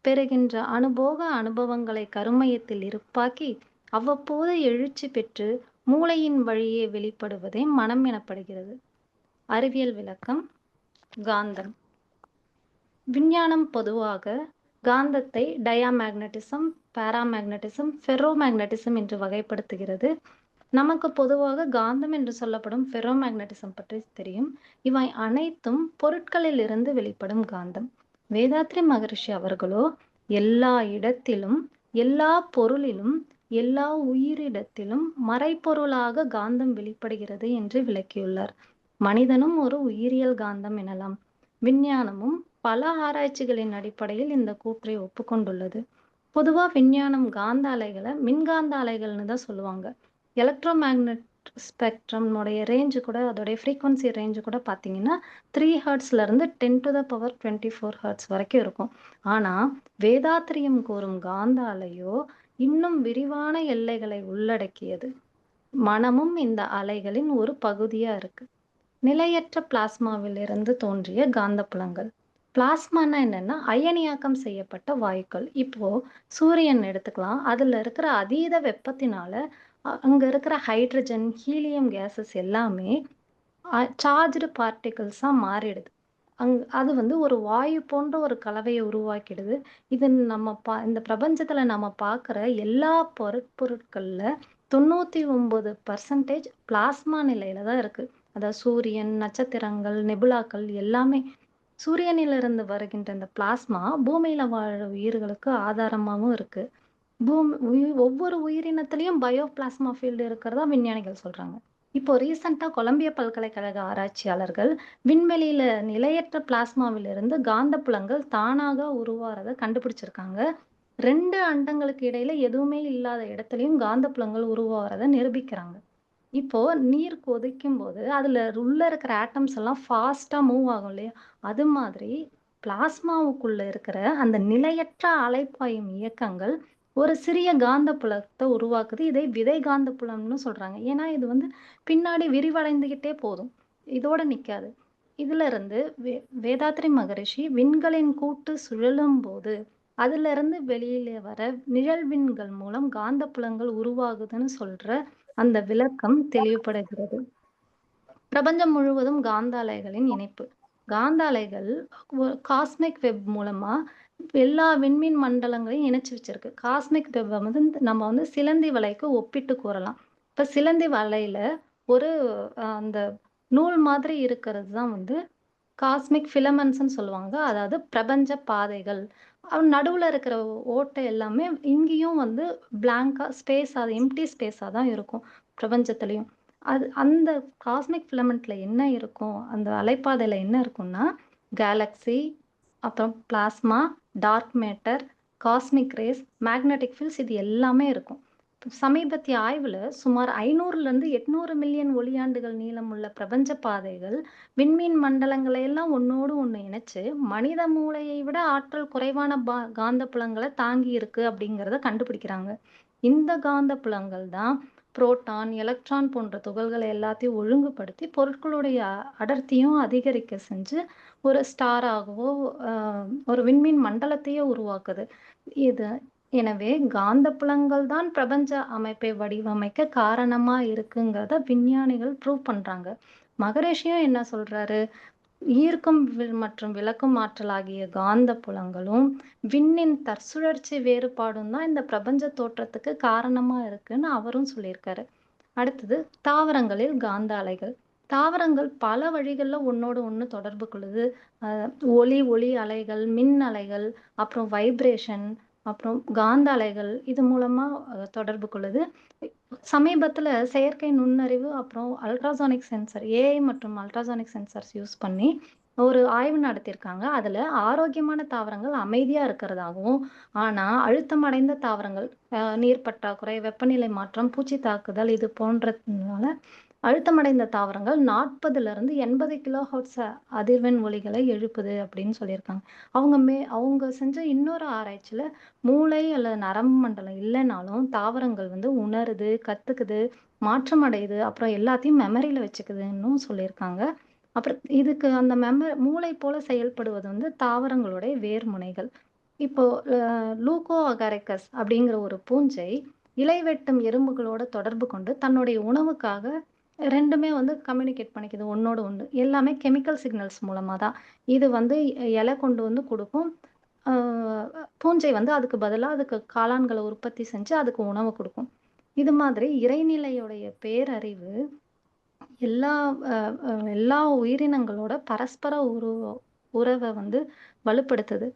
பெறுகின்ற அனுபோக அனுபவங்களை கருமையத்தில் இருப்பாக்கி அவ்வப்போது எழுச்சி பெற்று மூளையின் வழியே வெளிப்படுவதே மனம் எனப்படுகிறது. அறிவியல் விளக்கம். காந்தம். விஞ்ஞானம் பொதுவாக காந்தத்தை டயாமேக்னட்டிசம், பாராமேக்னட்டிசம், ஃபெரோமேக்னட்டிசம் என்று வகைப்படுத்துகிறது. நமக்கு பொதுவாக காந்தம் என்று சொல்லப்படும் ஃபெரோமேக்னட்டிசம் பற்றி தெரியும். இவை அனைத்தும் பொருட்களில் இருந்து வெளிப்படும் காந்தம். வேதாத்ரி மகரிஷி அவர்களோ எல்லா இடத்திலும் எல்லா பொருளிலும் எல்லா உயிரிடத்திலும் மறைப்பொருளாக காந்தம் வெளிப்படுகிறது என்று விளக்கியுள்ளார். மனிதனும் ஒரு உயிரியல் காந்தம் எனலாம். விஞ்ஞானமும் பல ஆராய்ச்சிகளின் அடிப்படையில் இந்த கூற்றை ஒப்புக்கொண்டுள்ளது. பொதுவா விஞ்ஞானம் காந்த அலைகளை மின்காந்த அலைகள்னு தான் சொல்லுவாங்க. எலக்ட்ரோ மேக்னெட் ஸ்பெக்ட்ரம்னுடைய ரேஞ்சு கூட, அதோடைய ஃப்ரீக்வன்சி ரேஞ்சு கூட பார்த்தீங்கன்னா 3 ஹர்ட்ஸ்ல இருந்து 10⁻24 ஹர்ட்ஸ் வரைக்கும் இருக்கும். ஆனா வேதாத்திரியம் கூறும் காந்த அலையோ இன்னும் விரிவான எல்லைகளை உள்ளடக்கியது. மனமும் இந்த அலைகளின் ஒரு பகுதியா இருக்கு. நிலையற்ற பிளாஸ்மாவில் இருந்து தோன்றிய காந்தப்புலங்கள். பிளாஸ்மானா என்னன்னா அயனியாக்கம் செய்யப்பட்ட வாயுக்கள். இப்போ சூரியன் எடுத்துக்கலாம். அதுல இருக்கிற அதீத வெப்பத்தினால அங்க இருக்கிற ஹைட்ரஜன், ஹீலியம் கேசஸ் எல்லாமே சார்ஜ்டு பார்ட்டிகிள்ஸா மாறிடுது. அது ஒரு வாயு போன்ற ஒரு கலவையை உருவாக்கிடுது. இது இந்த பிரபஞ்சத்துல நம்ம பார்க்குற எல்லா பொருட்கள்ல 99% பிளாஸ்மா நிலையில தான் இருக்கு. அதாவது சூரியன், நட்சத்திரங்கள், நெபுலாக்கள் எல்லாமே. சூரியனிலிருந்து வருகின்ற இந்த பிளாஸ்மா பூமியில வாழ உயிர்களுக்கு ஆதாரமாகவும் இருக்கு. ஒவ்வொரு உயிரினத்திலையும் பயோ பிளாஸ்மா ஃபீல்டு இருக்கிறதா விஞ்ஞானிகள் சொல்றாங்க. இப்போ ரீசெண்டா கொலம்பியா பல்கலைக்கழக ஆராய்ச்சியாளர்கள் விண்வெளியில நிலையற்ற பிளாஸ்மாவிலிருந்து காந்தப்புலங்கள் தானாக உருவாறத கண்டுபிடிச்சிருக்காங்க. 2 அண்டங்களுக்கு இடையில எதுவுமே இல்லாத இடத்துலயும் காந்தப்புலங்கள் உருவாறத நிரூபிக்கிறாங்க. இப்போ நீர் கொதிக்கும் போது அதுல உள்ள இருக்கிற ஆட்டம்ஸ் எல்லாம் ஃபாஸ்டா மூவ் ஆகும் இல்லையா? அது மாதிரி பிளாஸ்மாவுக்குள்ள இருக்கிற அந்த நிலையற்ற அலைப்பாயும் இயக்கங்கள் ஒரு சிறிய காந்த புலத்தை உருவாக்குது. இதை விதை காந்த புலம்னு சொல்றாங்க. ஏன்னா இது பின்னாடி விரிவடைந்துகிட்டே போதும், இதோட நிக்காது. இதுல இருந்து வேதாத்ரி மகரிஷி விண்களின் கூட்டு சுழலும் போது அதுல இருந்து வெளியில வர நிழல் விண்கள் மூலம் காந்த புலங்கள் உருவாகுதுன்னு சொல்ற அந்த விளக்கம் தெளிவுபடுகிறது. பிரபஞ்சம் முழுவதும் காந்த அலைகளின் இணைப்பு. காந்த அலைகள் காஸ்மிக் வெப் மூலமா எல்லா விண்மீன் மண்டலங்களையும் இணைச்சு வச்சிருக்கு. காஸ்மிக் வெப்பை நம்ம சிலந்தி வலைக்கு ஒப்பிட்டு கூறலாம். இப்ப சிலந்தி வலையில ஒரு அந்த நூல் மாதிரி இருக்கிறது தான் காஸ்மிக் ஃபிலமெண்ட்ஸ்ன்னு சொல்லுவாங்க. அதாவது பிரபஞ்ச பாதைகள். நடுவுல இருக்கிற ஓட்டை எல்லாமே இங்கேயும் பிளாங்கா ஸ்பேஸ், அது எம்டி ஸ்பேஸா தான் இருக்கும் பிரபஞ்சத்திலையும். அந்த காஸ்மிக் ஃபிலமெண்ட்ல என்ன இருக்கும், அந்த அலைப்பாதையில என்ன இருக்கும்னா கேலக்ஸி, அப்புறம் plasma, dark matter, cosmic rays, magnetic fields, இது எல்லாமே இருக்கும். சமீபத்திய ஆய்வுல சுமார் 500லேருந்து 800 மில்லியன் ஒளியாண்டுகள் நீளமுள்ள பிரபஞ்ச பாதைகள் விண்மீன் மண்டலங்களை எல்லாம் ஒன்னோடு ஒண்ணு இணைச்சு மனித மூளையை விட ஆற்றல் குறைவான காந்த புலங்களை தாங்கி இருக்கு அப்படிங்கிறத கண்டுபிடிக்கிறாங்க. இந்த காந்த புலங்கள் தான் புரோட்டான், எலக்ட்ரான் போன்ற துகள்களை எல்லாத்தையும் ஒழுங்குபடுத்தி பொருட்களுடைய அடர்த்தியும் அதிகரிக்க செஞ்சு ஒரு ஸ்டாராகவோ ஒரு விண்மீன் மண்டலத்தையே உருவாக்குது. எனவே காந்த புலங்கள் தான் பிரபஞ்ச அமைப்பை வடிவமைக்க காரணமா இருக்குங்கிறத விஞ்ஞானிகள் ப்ரூவ் பண்றாங்க. மகரிஷியும் என்ன சொல்றாரு? ஈர்க்கும் மற்றும் விலக்கும் ஆற்றல் ஆகிய காந்த புலங்களும் விண்ணின் தற்சுழற்சி வேறுபாடும் தான் இந்த பிரபஞ்ச தோற்றத்துக்கு காரணமா இருக்குன்னு அவரும் சொல்லியிருக்காரு. அடுத்தது தாவரங்களில் காந்த அலைகள். தாவரங்கள் பல வழிகள்ல ஒன்னோடு ஒண்ணு தொடர்பு கொள்ளுது. ஒளி அலைகள், மின் அலைகள், அப்புறம் வைப்ரேஷன், அப்புறம் காந்த அலைகள் இது மூலமா தொடர்பு கொள்ளுது. சமீபத்துல செயற்கை நுண்ணறிவு அப்புறம் அல்ட்ராசானிக் சென்சர் ஏஐ மற்றும் அல்ட்ராசானிக் சென்சர்ஸ் யூஸ் பண்ணி ஒரு ஆய்வு நடத்தியிருக்காங்க. அதுல ஆரோக்கியமான தாவரங்கள் அமைதியா இருக்கிறதாகவும், ஆனா அழுத்தம் அடைந்த தாவரங்கள் நீர் பற்றாக்குறை, வெப்பநிலை மாற்றம், பூச்சி தாக்குதல் இது போன்றதுனால அழுத்தமடைந்த தாவரங்கள் 40லிருந்து 80 கிலோஹெர்ட்ஸ் அதிர்வெண் ஒலிகளை எழுப்புது அப்படின்னு சொல்லியிருக்காங்க. அவங்க செஞ்ச இன்னொரு ஆராய்ச்சியில மூளை அல்லது நரம்பு மண்டலம் இல்லைனாலும் தாவரங்கள் உணருது, கத்துக்குது, மாற்றம் அடையுது, அப்புறம் எல்லாத்தையும் மெமரியில வச்சுக்குதுன்னு சொல்லியிருக்காங்க. அப்புறம் இதுக்கு அந்த மூளை போல செயல்படுவது தாவரங்களுடைய வேர்முனைகள். இப்போ லூகோ அகாரிகஸ் அப்படிங்கிற ஒரு பூஞ்சை இலை வெட்டும் எறும்புகளோட தொடர்பு கொண்டு தன்னுடைய உணவுக்காக ரெண்டுமே கம்யூனிகேட் பண்ணிக்குது ஒன்னோட ஒண்ணு. எல்லாமே கெமிக்கல் சிக்னல்ஸ் மூலமா தான். இது இலை கொண்டு கொடுக்கும். பூஞ்சை அதுக்கு பதிலா அதுக்கு காளான்களை உற்பத்தி செஞ்சு அதுக்கு உணவு கொடுக்கும். இது மாதிரி இறைநிலையுடைய பேரறிவு எல்லா உயிரினங்களோட பரஸ்பர உறவை வலுப்படுத்துது.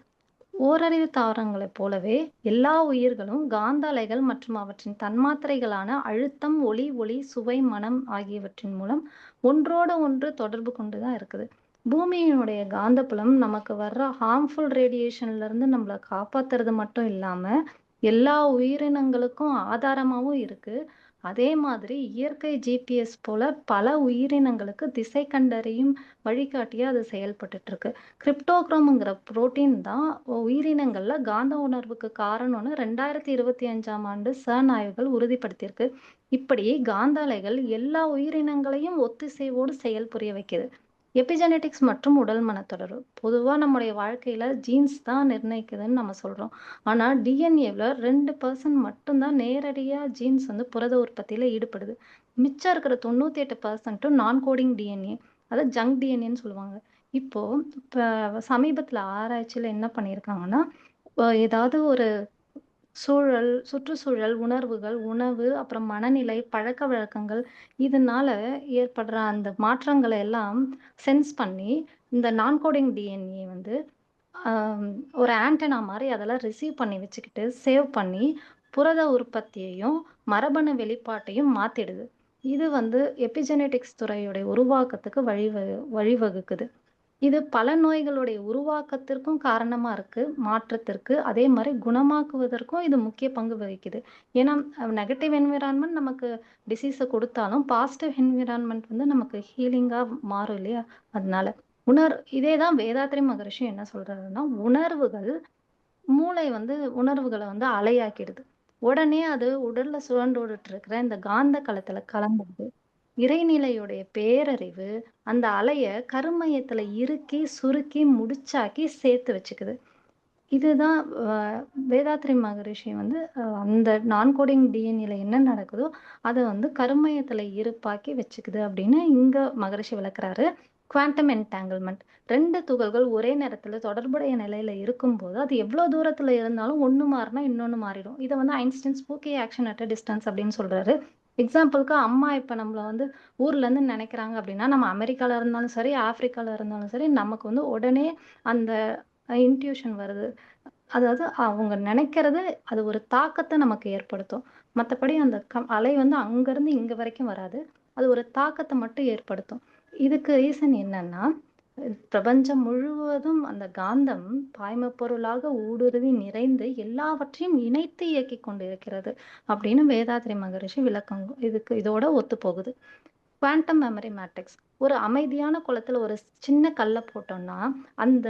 ஓரறிவு தாவரங்களைப் போலவே எல்லா உயிர்களும் காந்த அலைகள் மற்றும் அவற்றின் தன்மாத்திரைகளான அழுத்தம், ஒளி, சுவை, மனம் ஆகியவற்றின் மூலம் ஒன்றோட ஒன்று தொடர்பு கொண்டுதான் இருக்குது. பூமியினுடைய காந்தப்புலம் நமக்கு வர்ற ஹார்ம்ஃபுல் ரேடியேஷன்ல இருந்து நம்மளை காப்பாத்துறது மட்டும் இல்லாம எல்லா உயிரினங்களுக்கும் ஆதாரமாவும் இருக்கு. அதே மாதிரி இயற்கை ஜிபிஎஸ் போல பல உயிரினங்களுக்கு திசை கண்டறியும் வழிகாட்டியா அது செயல்பட்டுட்டு இருக்கு. கிரிப்டோக்ரோம்ங்கிற புரோட்டீன் தான் உயிரினங்கள்ல காந்த உணர்வுக்கு காரணம்னு 2025ஆம் ஆண்டு CERN ஆய்வுகள் உறுதிப்படுத்தியிருக்கு. இப்படி காந்த அலைகள் எல்லா உயிரினங்களையும் ஒத்திசைவோடு செயல்புரிய வைக்குது. எபிஜெனெட்டிக்ஸ் மற்றும் உடல் மனத்தொடர்பு. பொதுவா நம்முடைய வாழ்க்கையில ஜீன்ஸ் தான் நிர்ணயிக்குதுன்னு நம்ம சொல்றோம். ஆனா டிஎன்ஏல 2% மட்டும்தான் நேரடியா ஜீன்ஸ் புரத உற்பத்தியில ஈடுபடுது. மிச்சம் இருக்கிற 98% நான் கோடிங் டிஎன்ஏ, அதை ஜங்க் டிஎன்ஏன்னு சொல்லுவாங்க. இப்போ சமீபத்துல ஆராய்ச்சியில என்ன பண்ணியிருக்காங்கன்னா, ஏதாவது ஒரு சுற்றுச்சூழல், உணர்வுகள், உணவு, அப்புறம் மனநிலை, பழக்க வழக்கங்கள் இதனால ஏற்படுற அந்த மாற்றங்களை எல்லாம் சென்ஸ் பண்ணி இந்த நான் கோடிங் டிஎன்ஏ ஒரு ஆண்டனா மாதிரி அதெல்லாம் ரிசீவ் பண்ணி வச்சுக்கிட்டு சேவ் பண்ணி புரத உற்பத்தியையும் மரபணு வெளிப்பாட்டையும் மாத்திடுது. இது எபிஜெனெட்டிக்ஸ் துறையுடைய உருவாக்கத்துக்கு வழிவகுக்குது. இது பல நோய்களுடைய உருவாக்கத்திற்கும் காரணமா இருக்கு, மாற்றத்திற்கு. அதே மாதிரி குணமாக்குவதற்கும் இது முக்கிய பங்கு வகிக்குது. ஏன்னா நெகட்டிவ் என்விரான்மெண்ட் நமக்கு டிசீஸை கொடுத்தாலும் பாசிட்டிவ் என்விரான்மெண்ட் நமக்கு ஹீலிங்கா மாறும் இல்லையா? அதனால இதேதான் வேதாத்ரி மகரிஷி என்ன சொல்றாருன்னா, மூளை உணர்வுகளை அலையாக்கிடுது. உடனே அது உடல்ல சுழண்டோடிட்டு இருக்கிற இந்த காந்த களத்துல கலந்துடுது. இறைநிலையுடைய பேரறிவு அந்த அலைய கருமையத்துல இறுக்கி சுருக்கி முடிச்சாக்கி சேர்த்து வச்சுக்குது. இதுதான் வேதாத்ரி மகரிஷி அந்த நான் கோடிங் டிஎன்ஏல என்ன நடக்குதோ அதை கருமையத்துல இருப்பாக்கி வச்சுக்குது அப்படின்னு இங்க மகரிஷி விளக்குறாரு. Quantum entanglement. 2 துகள்கள் ஒரே நேரத்துல தொடர்புடைய நிலையில இருக்கும்போது அது எவ்வளவு தூரத்துல இருந்தாலும் ஒண்ணு மாறினா இன்னொன்னு மாறிடும். இதை Einstein spooky action at distance அப்படின்னு சொல்றாரு. எக்ஸாம்பிளுக்கு அம்மா இப்ப நம்மள ஊர்ல இருந்து நினைக்கிறாங்க அப்படின்னா, நம்ம அமெரிக்கால இருந்தாலும் சரி, ஆப்பிரிக்கால இருந்தாலும் சரி, நமக்கு உடனே அந்த இன்ட்யூஷன் வருது. அதாவது அவங்க நினைக்கிறது அது ஒரு தாக்கத்தை நமக்கு ஏற்படுத்தும். மற்றபடி அந்த அலை அங்க இருந்து இங்க வரைக்கும் வராது. அது ஒரு தாக்கத்தை மட்டும் ஏற்படுத்தும். இதுக்கு ரீசன் என்னன்னா, பிரபஞ்சம் முழுவதும் அந்த காந்தம் பாய்ம பொருளாக ஊடுருவி நிறைந்து எல்லாவற்றையும் இணைத்து இயக்கி கொண்டிருக்கிறது அப்படின்னு வேதாத்ரி மகரிஷி விளக்கம் இதோட ஒத்து போகுது. Quantum memory matrix. ஒரு அமைதியான குளத்துல ஒரு சின்ன கல்ல போட்டோம்னா அந்த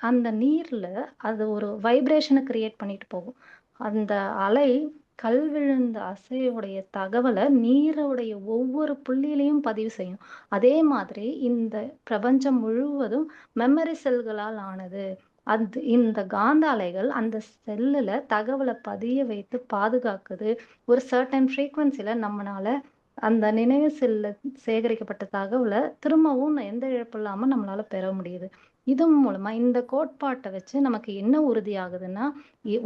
அந்த நீர்ல அது ஒரு வைப்ரேஷனை கிரியேட் பண்ணிட்டு போகும். அந்த அலை கல் விழுந்த அசையுடைய தகவலை நீருடைய ஒவ்வொரு புள்ளியிலையும் பதிவு செய்யும். அதே மாதிரி இந்த பிரபஞ்சம் முழுவதும் மெமரி செல்களால் ஆனது. இந்த காந்த அலைகள் அந்த செல்லுல தகவலை பதிய வைத்து பாதுகாக்குது. ஒரு சர்டன் ஃப்ரீக்வன்சில நம்மளால அந்த நினைவு செல்ல சேகரிக்கப்பட்ட தகவலை திரும்பவும் எந்த இழப்பு இல்லாம நம்மளால பெற முடியுது. இது மூலமா இந்த கோட்பாட்டை வச்சு நமக்கு என்ன உறுதியாகுதுன்னா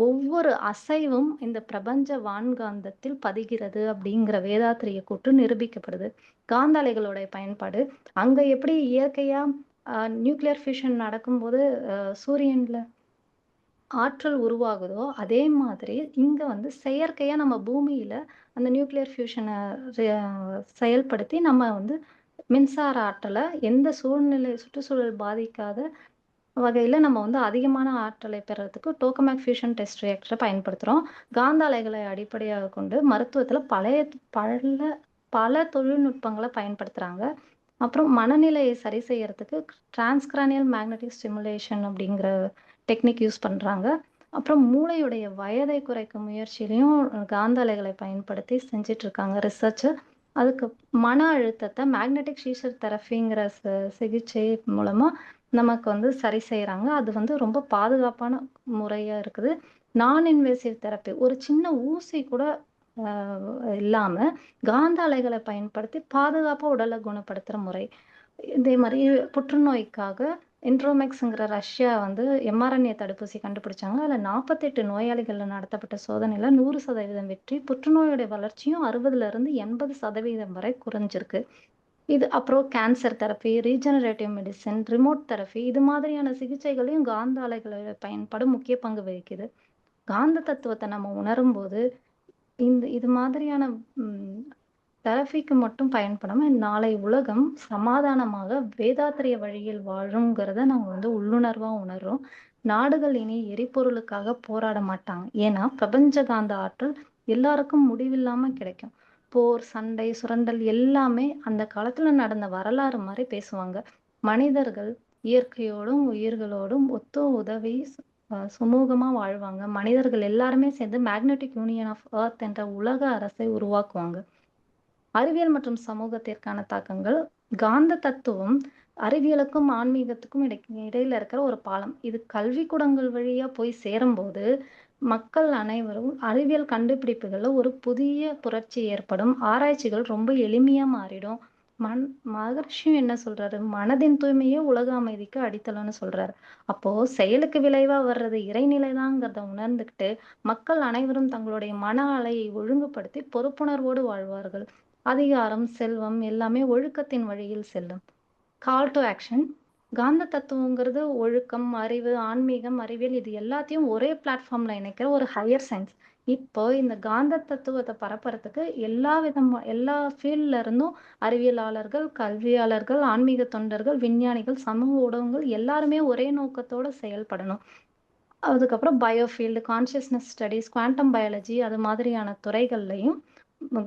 ஒவ்வொரு அசைவும் இந்த பிரபஞ்ச வான்காந்தத்தில் பதிகிறது அப்படிங்கிற வேதாத்திரிய கூற்று நிரூபிக்கப்படுது. காந்த அலைகளுடைய பயன்பாடு அங்க எப்படி இயற்கையா நியூக்ளியர் ஃபியூஷன் நடக்கும்போது சூரியன்ல ஆற்றல் உருவாகுதோ அதே மாதிரி இங்க வந்து செயற்கையா நம்ம பூமியில அந்த நியூக்ளியர் ஃபியூஷனை செயல்படுத்தி நம்ம வந்து மின்சார ஆற்றலை எந்த சுற்றுச்சூழல் பாதிக்காத வகையில நம்ம வந்து அதிகமான ஆற்றலை பெறறதுக்கு டோகமேக் ஃபியூஷன் டெஸ்ட் ரியாக்டரை பயன்படுத்துறோம். காந்த அலைகளை அடிப்படையாக கொண்டு மருத்துவத்துல பல தொழில்நுட்பங்களை பயன்படுத்துறாங்க. அப்புறம் மனநிலையை சரி செய்யறதுக்கு டிரான்ஸ்கிரானியல் மேக்னெட்டிக் ஸ்டிமுலேஷன் அப்படிங்கிற டெக்னிக் யூஸ் பண்றாங்க. அப்புறம் மூளையுடைய வயதை குறைக்கும் முயற்சியிலையும் காந்த அலைகளை பயன்படுத்தி செஞ்சிட்டு இருக்காங்க ரிசர்ச். அதுக்கு மன அழுத்தத்தை மேக்னெட்டிக் சீசர் தெரபிங்கிற சிகிச்சை மூலமா நமக்கு வந்து சரி செய்யறாங்க. அது வந்து ரொம்ப பாதுகாப்பான முறையா இருக்குது. நான் இன்வேசிவ் தெரப்பி ஒரு சின்ன ஊசி கூட இல்லாம காந்த அலைகளை பயன்படுத்தி பாதுகாப்பா உடலை குணப்படுத்துற முறை. இதே மாதிரி புற்றுநோய்க்காக இன்ட்ரோமெக்ஸ்ங்கிற ரஷ்யா வந்து mRNA தடுப்பூசி கண்டுபிடிச்சாங்க. அதுல 48 நோயாளிகள்ல நடத்தப்பட்ட சோதனையில 100% வெற்றி. புற்றுநோயுடைய வளர்ச்சியும் 60% வரை குறைஞ்சிருக்கு. இது அப்புறம் cancer therapy, regenerative medicine, remote therapy இது மாதிரியான சிகிச்சைகளையும் காந்த அலைகளோட பயன்பாடு முக்கிய பங்கு வகிக்குது. காந்த தத்துவத்தை நம்ம உணரும் போது இது மாதிரியான தெரபிக்கு மட்டும் பயன்படாம நாளை உலகம் சமாதானமாக வேதாத்திரிய வழியில் வாழுங்கிறத நாங்க வந்து உள்ளுணர்வா உணர்றோம். நாடுகள் இனி எரிபொருளுக்காக போராட மாட்டாங்க. ஏன்னா பிரபஞ்ச காந்த ஆற்றல் எல்லாருக்கும் முடிவில்லாம கிடைக்கும். போர், சண்டை, சுரண்டல் எல்லாமே அந்த காலத்துல நடந்த வரலாறு மாதிரி பேசுவாங்க. மனிதர்கள் இயற்கையோடும் உயிர்களோடும் உதவி சுமூகமா வாழ்வாங்க. மனிதர்கள் எல்லாருமே சேர்ந்து மேக்னெட்டிக் யூனியன் ஆஃப் எர்த் என்ற உலக அரசை உருவாக்குவாங்க. அறிவியல் மற்றும் சமூகத்திற்கான தாக்கங்கள். காந்த தத்துவம் அறிவியலுக்கும் ஆன்மீகத்துக்கும் இடையில இருக்கிற ஒரு பாலம். இது கல்விக்கூடங்கள் வழியா போய் சேரும்போது மக்கள் அனைவரும் அறிவியல் கண்டுபிடிப்புகள்ல ஒரு புதிய புரட்சி ஏற்படும். ஆராய்ச்சிகள் ரொம்ப எளிமையா மாறிடும். மகர்ஷியும் என்ன சொல்றாரு? மனதின் தூய்மையே உலக அமைதிக்கு அடித்தளம்னு சொல்றாரு. அப்போ செயலுக்கு விளைவா வர்றது இறைநிலைதாங்கிறத உணர்ந்துகிட்டு மக்கள் அனைவரும் தங்களுடைய மன அலையை ஒழுங்குபடுத்தி பொறுப்புணர்வோடு வாழ்வார்கள். அதிகாரம், செல்வம் எல்லாமே ஒழுக்கத்தின் வழியில் செல்லும். Call to action. காந்த தத்துவங்கிறது ஒழுக்கம், அறிவு, ஆன்மீகம், அறிவியல் இது எல்லாத்தையும் ஒரே பிளாட்ஃபார்ம்ல இணைக்கிற ஒரு ஹையர் சயின்ஸ். இப்போ இந்த காந்த தத்துவத்தை பரப்புறதுக்கு எல்லா ஃபீல்ட்ல இருந்தும் அறிவியலாளர்கள், கல்வியாளர்கள், ஆன்மீக தொண்டர்கள், விஞ்ஞானிகள், சமூக ஊடகங்கள் எல்லாருமே ஒரே நோக்கத்தோட செயல்படணும். அதுக்கப்புறம் பயோஃபீல்டு, கான்சியஸ்னஸ் ஸ்டடீஸ், குவாண்டம் பயாலஜி அது மாதிரியான துறைகள்லையும்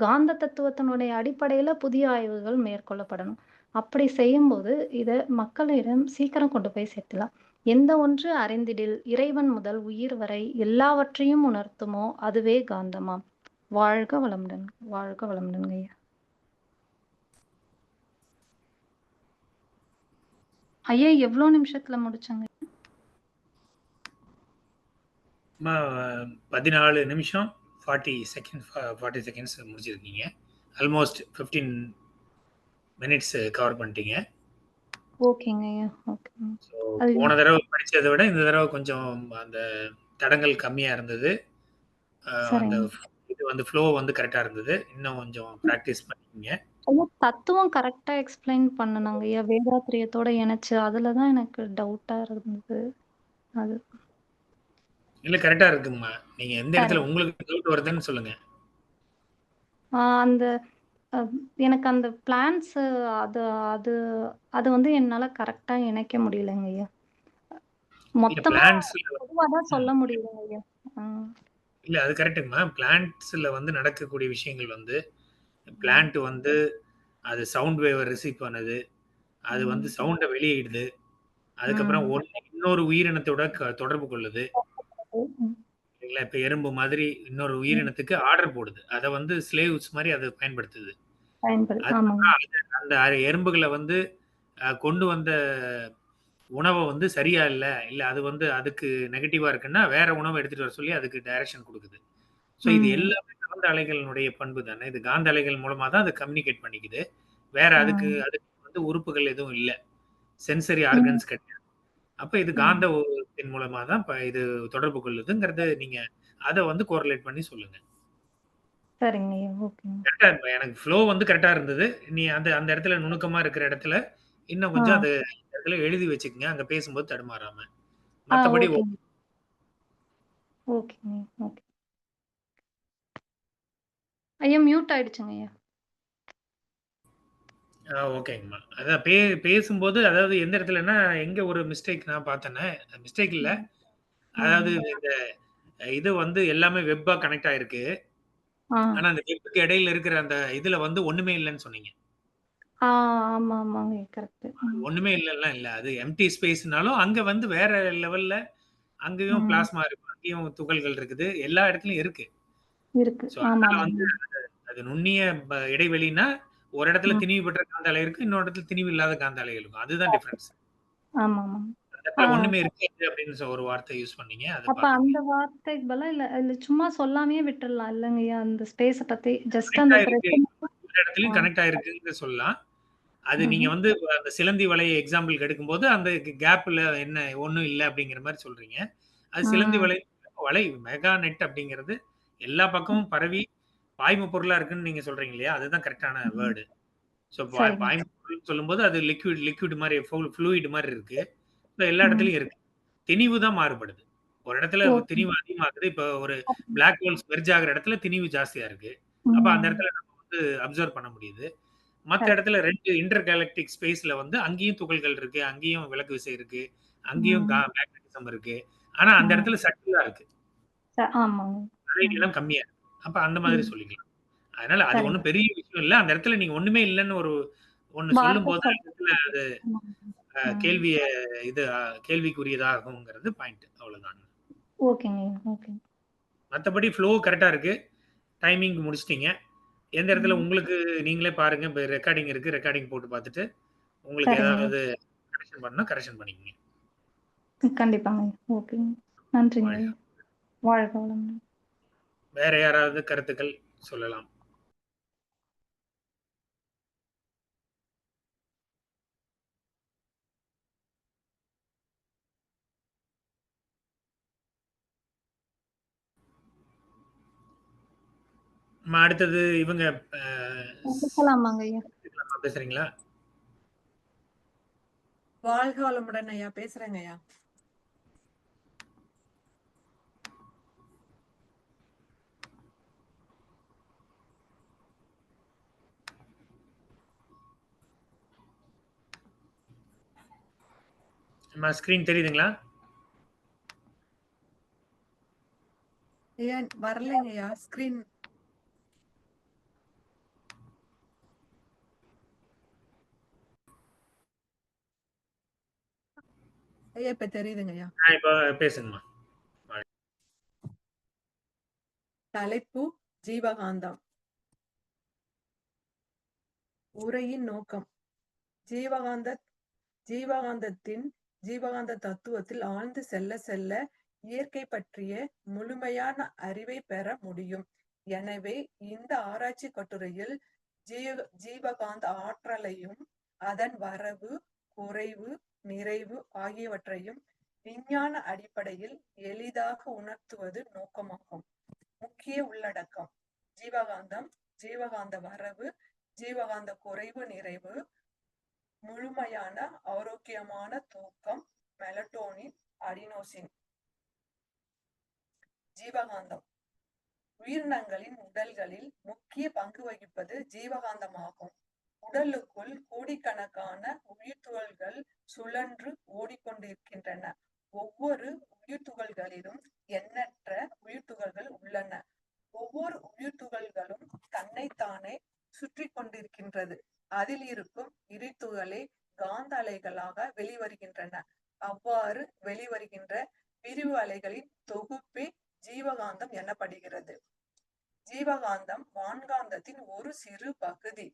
காந்த தத்துவத்தினுடைய அடிப்படையில புதிய ஆய்வுகள் மேற்கொள்ளப்படணும். அப்படி செய்யும்போது இதை மக்களிடம் சீக்கிரம் கொண்டு போய் சேர்க்கலாம். எந்த ஒன்று அறிந்திடில் இறைவன் முதல் உயிர் வரை எல்லாவற்றையும் உணர்த்துமோ அதுவே காந்தமாம். வாழ்க வளமுடன். வாழ்க வளமுடன் ஐயா. ஐயா எவ்வளவு நிமிஷத்துல முடிச்சாங்க? 14 நிமிஷம் 40 செகண்ட்ஸ் முடிச்சிருக்கீங்க. ஆல்மோஸ்ட் 15 மினிட்ஸ் கவர் பண்ணிட்டீங்க. ஓகேங்க ஐயா. ஓகே. போன தடவை படிச்சதை விட இந்த தடவை கொஞ்சம் அந்த தடங்கள் கம்மியா இருந்தது. அந்த இது வந்து ஃப்ளோ வந்து கரெக்டா இருந்தது. இன்னும் கொஞ்சம் பிராக்டிஸ் பண்ணிக்கீங்க. தத்துவம் கரெக்டா எக்ஸ்பிளைன் பண்ணனாங்க ஐயா, வேதாத்திரியத்தோட இணைச்சு. அதுலதான் எனக்கு டவுட்டா இருந்தது. அது இல்ல கரெக்டா இருக்குமா? நீங்க எந்த இடத்துல உங்களுக்கு டவுட் வருதுன்னு சொல்லுங்க. அந்த எனக்கு அந்த பிளான்ஸ் அது அது அது வந்து என்னால கரெக்ட்டா இணைக்க முடியலங்க ஐயா. இல்ல மொத்தமா பிளான்ட்ஸ்ல பொதுவா தான் சொல்ல முடியுதுங்க ஐயா. ஆ. இல்ல அது கரெக்ட்டுங்கம்மா. பிளான்ட்ஸ்ல வந்து நடக்கக்கூடிய விஷயங்கள் வந்து, பிளான்ட் வந்து அது சவுண்ட் வேவ ரிசீவ் பண்ணுது. அது வந்து சவுண்ட வெளியிடுது. அதுக்கப்புறம் ம். ஒண்ணு இன்னொரு உயிரினத்தோட தொடர்பு கொள்ளுது. ம். இல்லைங்களா? இப்ப எறும்பு மாதிரி இன்னொரு ம். உயிரினத்துக்கு ஆர்டர் போடுது. அத வந்து ஸ்லேவ்ஸ் மாரி அது பயன்படுத்துது. ஆமாங்க. அதுக்கப்புறம் அந்த எறும்புகள வந்து கொண்டு வந்த உணவ வந்து சரியா இல்ல. இல்ல அது வந்து அதுக்கு நெகட்டிவா இருக்குன்னா, வேற உணவ எடுத்துட்டு வர சொல்லி அதுக்கு டைரக்ஷன் குடுக்குது. ஸோ இது ம். எல்லாமே காந்த அலைகளினுடைய பண்பு தானே. இது காந்த அலைகள் மூலமா தான் அது கம்யூனிகேட் பண்ணிக்குது. வேற அதுக்கு ம். அதுக்கு வந்து உறுப்புகள் எதுவும் இல்ல. சென்சரி ம். ஆர்கன்ஸ் கிடையாது. அப்ப இது காந்த ம். ஊடகத்தின் மூலமா தான் இது தொடர்பு கொள்ளுதுங்கிறத நீங்க அத வந்து கோரிலேட் பண்ணி சொல்லுங்க. சரிங்க ஐயா. ஓகேங்க. கரெக்ட்டா இப்ப எனக்கு ஃப்ளோ வந்து கரெக்ட்டா இருந்தது. நீ அந்த அந்த இடத்துல நுணுக்கமா இருக்கிற இடத்துல, இன்னும் ஆ. கொஞ்சம் அது இடத்துல எழுதி வச்சுக்கங்க. அங்க பேசும்போது தடுமாறாம. ஆ மத்தபடி ஓகேங்க. ஓகேங்க. ஓகே. ஐயா மியூட் ஆயிடுச்சுங்க ஐயா. ஓகேங்கம்மா. அதான் பேசும்போது அதாவது எந்த இடத்துலன்னா, எங்க ஒரு மிஸ்டேக் நான் பார்த்தேன்னா, மிஸ்டேக் இல்ல. ம். அதாவது ம். இந்த இது வந்து எல்லாமே வெப்பா கனெக்ட் ஆயிருக்கு. ஆ. ஆனா அந்த வெப்க்கு இடையில இருக்கிற அந்த இதுல வந்து ஒண்ணுமே இல்லன்னு சொன்னீங்க. ஆ ஆமா, ஆமாங்க. கரெக்ட்டு. ம். ஒண்ணுமே இல்லல்லாம் இல்ல. அது எம்ப்டி ஸ்பேஸ்னாலும் அங்க வந்து வேற லெவல்ல அங்கேயும் ம். பிளாஸ்மா இருக்கு. அங்கேயும் துகள்கள் இருக்குது. எல்லா இடத்துலயும் இருக்கு. இருக்கு. ஸோ அதனால வந்து ஆமாமாங்க. அது நுண்ணிய இடைவெளினா, ஒரு இடத்துல ம். திணிவு பெற்ற காந்த அலை இருக்கு. இன்னொரு இடத்துல திணிவு இல்லாத காந்த அலைகள் இருக்கும். அதுதான் டிஃபரன்ஸ். ஆமாமாங்க. அந்த ஆ இடத்துல ஒண்ணுமே இருக்காது அப்படின்னு ஒரு வார்த்தை யூஸ் பண்ணீங்க. அத அப்ப பார்த்துருக்கேன். அந்த வார்த்தைக்கு பதிலா இல்ல சும்மா சொல்லாமயே விட்டுறலாம் இல்லங்கய்யா? அந்த ஸ்பேஸ பத்தி ஜஸ்ட் கனெக்ட் அந்த ஆயிருக்கு. த்ரெட் மட்டும். எல்லா ஆ. இடத்துலயும் கனெக்ட் ஆயிருக்குன்னு சொல்லலாம். அது நீங்க ம்ஹ்ம். வந்து அந்த சிலந்தி வலைய எக்ஸாம்பிள்க்கு எடுக்கும்போது, அந்த கேப்ல என்ன ஒண்ணும் இல்ல அப்படிங்கிற மாரி சொல்றீங்க. அது சிலந்தி ம். வலை மெகா நெட் அப்படிங்கிறது எல்லா பக்கமும் பரவி பாய்ம பொருளா இருக்குன்னு நீங்க சொல்றீங்க இல்லையா? அதுதான் கரெக்ட்டான ம். வேர்ட். ஸோ சரிங்க. பாய்ம பொருள்ன்னு சொல்லும்போது அது லிக்விட் மாரி ஃப்ளூயிட் மாரி இருக்கு. ஸோ எல்லா ம். இடத்துலயும் இருக்கு. திணிவு தான் மாறுபடுது. ஒரு இடத்துல ஓகே. திணிவு அதிகமாகுது. இப்போ ஒரு பிளாக் ஹோல்ஸ் மெர்ஜ் ஆகுற இடத்துல திணிவு ஜாஸ்தியா இருக்கு. அப்ப அந்த ம். இடத்துல நம்ம வந்து அப்சர்வ் பண்ண முடியுது. மத்த கரெக்ட். இடத்துல 2 இன்டர் கேலக்டிக் ஸ்பேஸ்ல வந்து அங்கேயும் துகள்கள் இருக்கு. அங்கேயும் விலக்கு விசை இருக்கு. அங்கேயும் ம். மேக்னடிசம் இருக்கு. ஆனா அந்த ம். இடத்துல சட்டிலா இருக்கு. ஆமாங்க. அலை ம். நீளம் கம்மியா இருக்கு. அப்ப அந்த மாதிரி ம். சொல்லிக்கலாம். அதனால அது சரிங்க. ஒண்ணும் பெரிய விஷயம் இல்ல. அந்த இடத்துல நீங்க ஒண்ணுமே இல்லன்னு ஒண்ணு வார்த்தை சொல்லும்போது அந்த இடத்துல சொல்றேன். அது ஆமாங்க. ம். கேள்விய இது கேள்விக்குரியதாகுங்கிறது பாயிண்ட். அவ்வளவுதான். ஓகேங்கய்யா. ஓகே. மத்தபடி ஃப்ளோ கரெக்ட்டா இருக்கு. டைமிங் முடிச்சுட்டீங்க. எந்த இடத்துல ம். உங்களுக்கு நீங்களே பாருங்க. இப்ப ரெக்கார்டிங் இருக்கு. ரெக்கார்டிங் போட்டு பார்த்துட்டு, உங்களுக்கு சரிங்கய்யா. ஏதாவது கரெக்ஷன் பண்ணா கரெக்ஷன் பண்ணிக்கங்க. கண்டிப்பாங்கய்யா. ஓகேங்க. நன்றிங்கய்யா. வாழ்க. வாழ்க வளமுடன். வேற யாராவது கருத்துக்கள் சொல்லலாம். நம்ம அடுத்தது இவங்க அ பேசலாமாங்கய்யா? பேசுறீங்களா? வாழ்க வளமுடன் ஐயா. பேசுறேங்க ஐயா. நம்ம ஸ்கிரீன் தெரியுதுங்களா? ஐயா வரலைங்க ஐயா. ஸ்கிரீன் ஐயா இப்ப தெரியுதுங்க ஐயா. இப்ப பேசுங்கம்மா. தலைப்பு ஜீவகாந்தம். உரையின் நோக்கம் ஜீவகாந்தத்தின் ஜீவகாந்த தத்துவத்தில் ஆழ்ந்து செல்ல செல்ல இயற்கை பற்றிய முழுமையான அறிவை பெற முடியும். எனவே இந்த ஆராய்ச்சி கட்டுரையில் ஜீவகாந்த ஆற்றலையும் அதன் வரவு, குறைவு, நிறைவு ஆகியவற்றையும் விஞ்ஞான அடிப்படையில் எளிதாக உணர்த்துவது நோக்கமாகும். முக்கிய உள்ளடக்கம்: ஜீவகாந்தம், ஜீவகாந்த வரவு, ஜீவகாந்த குறைவு நிறைவு, முழுமையான ஆரோக்கியமான தூக்கம், மெலட்டோனின், அடினோசின். ஜீவகாந்தம் உயிரினங்களின் உடல்களில் முக்கிய பங்கு வகிப்பது ஜீவகாந்தமாகும். உடலுக்குள் கோடிக்கணக்கான உயிர் துகள்கள் சுழன்று ஓடிக்கொண்டிருக்கின்றன. ஒவ்வொரு உயிர் துகள்களிலும் எண்ணற்ற உயிர் துகள்கள் உள்ளன. ஒவ்வொரு உயிர் துகள்களும் தன்னைத்தானே சுற்றி கொண்டிருக்கின்றது. அதில் இருக்கும் இறைத்துகளே காந்த அலைகளாக வெளிவருகின்றன. அவ்வாறு வெளிவருகின்ற பிரிவு அலைகளின் தொகுப்பே ஜீவகாந்தம் எனப்படுகிறது. ஜீவகாந்தம் வான்காந்தத்தின் ஒரு சிறு பகுதி.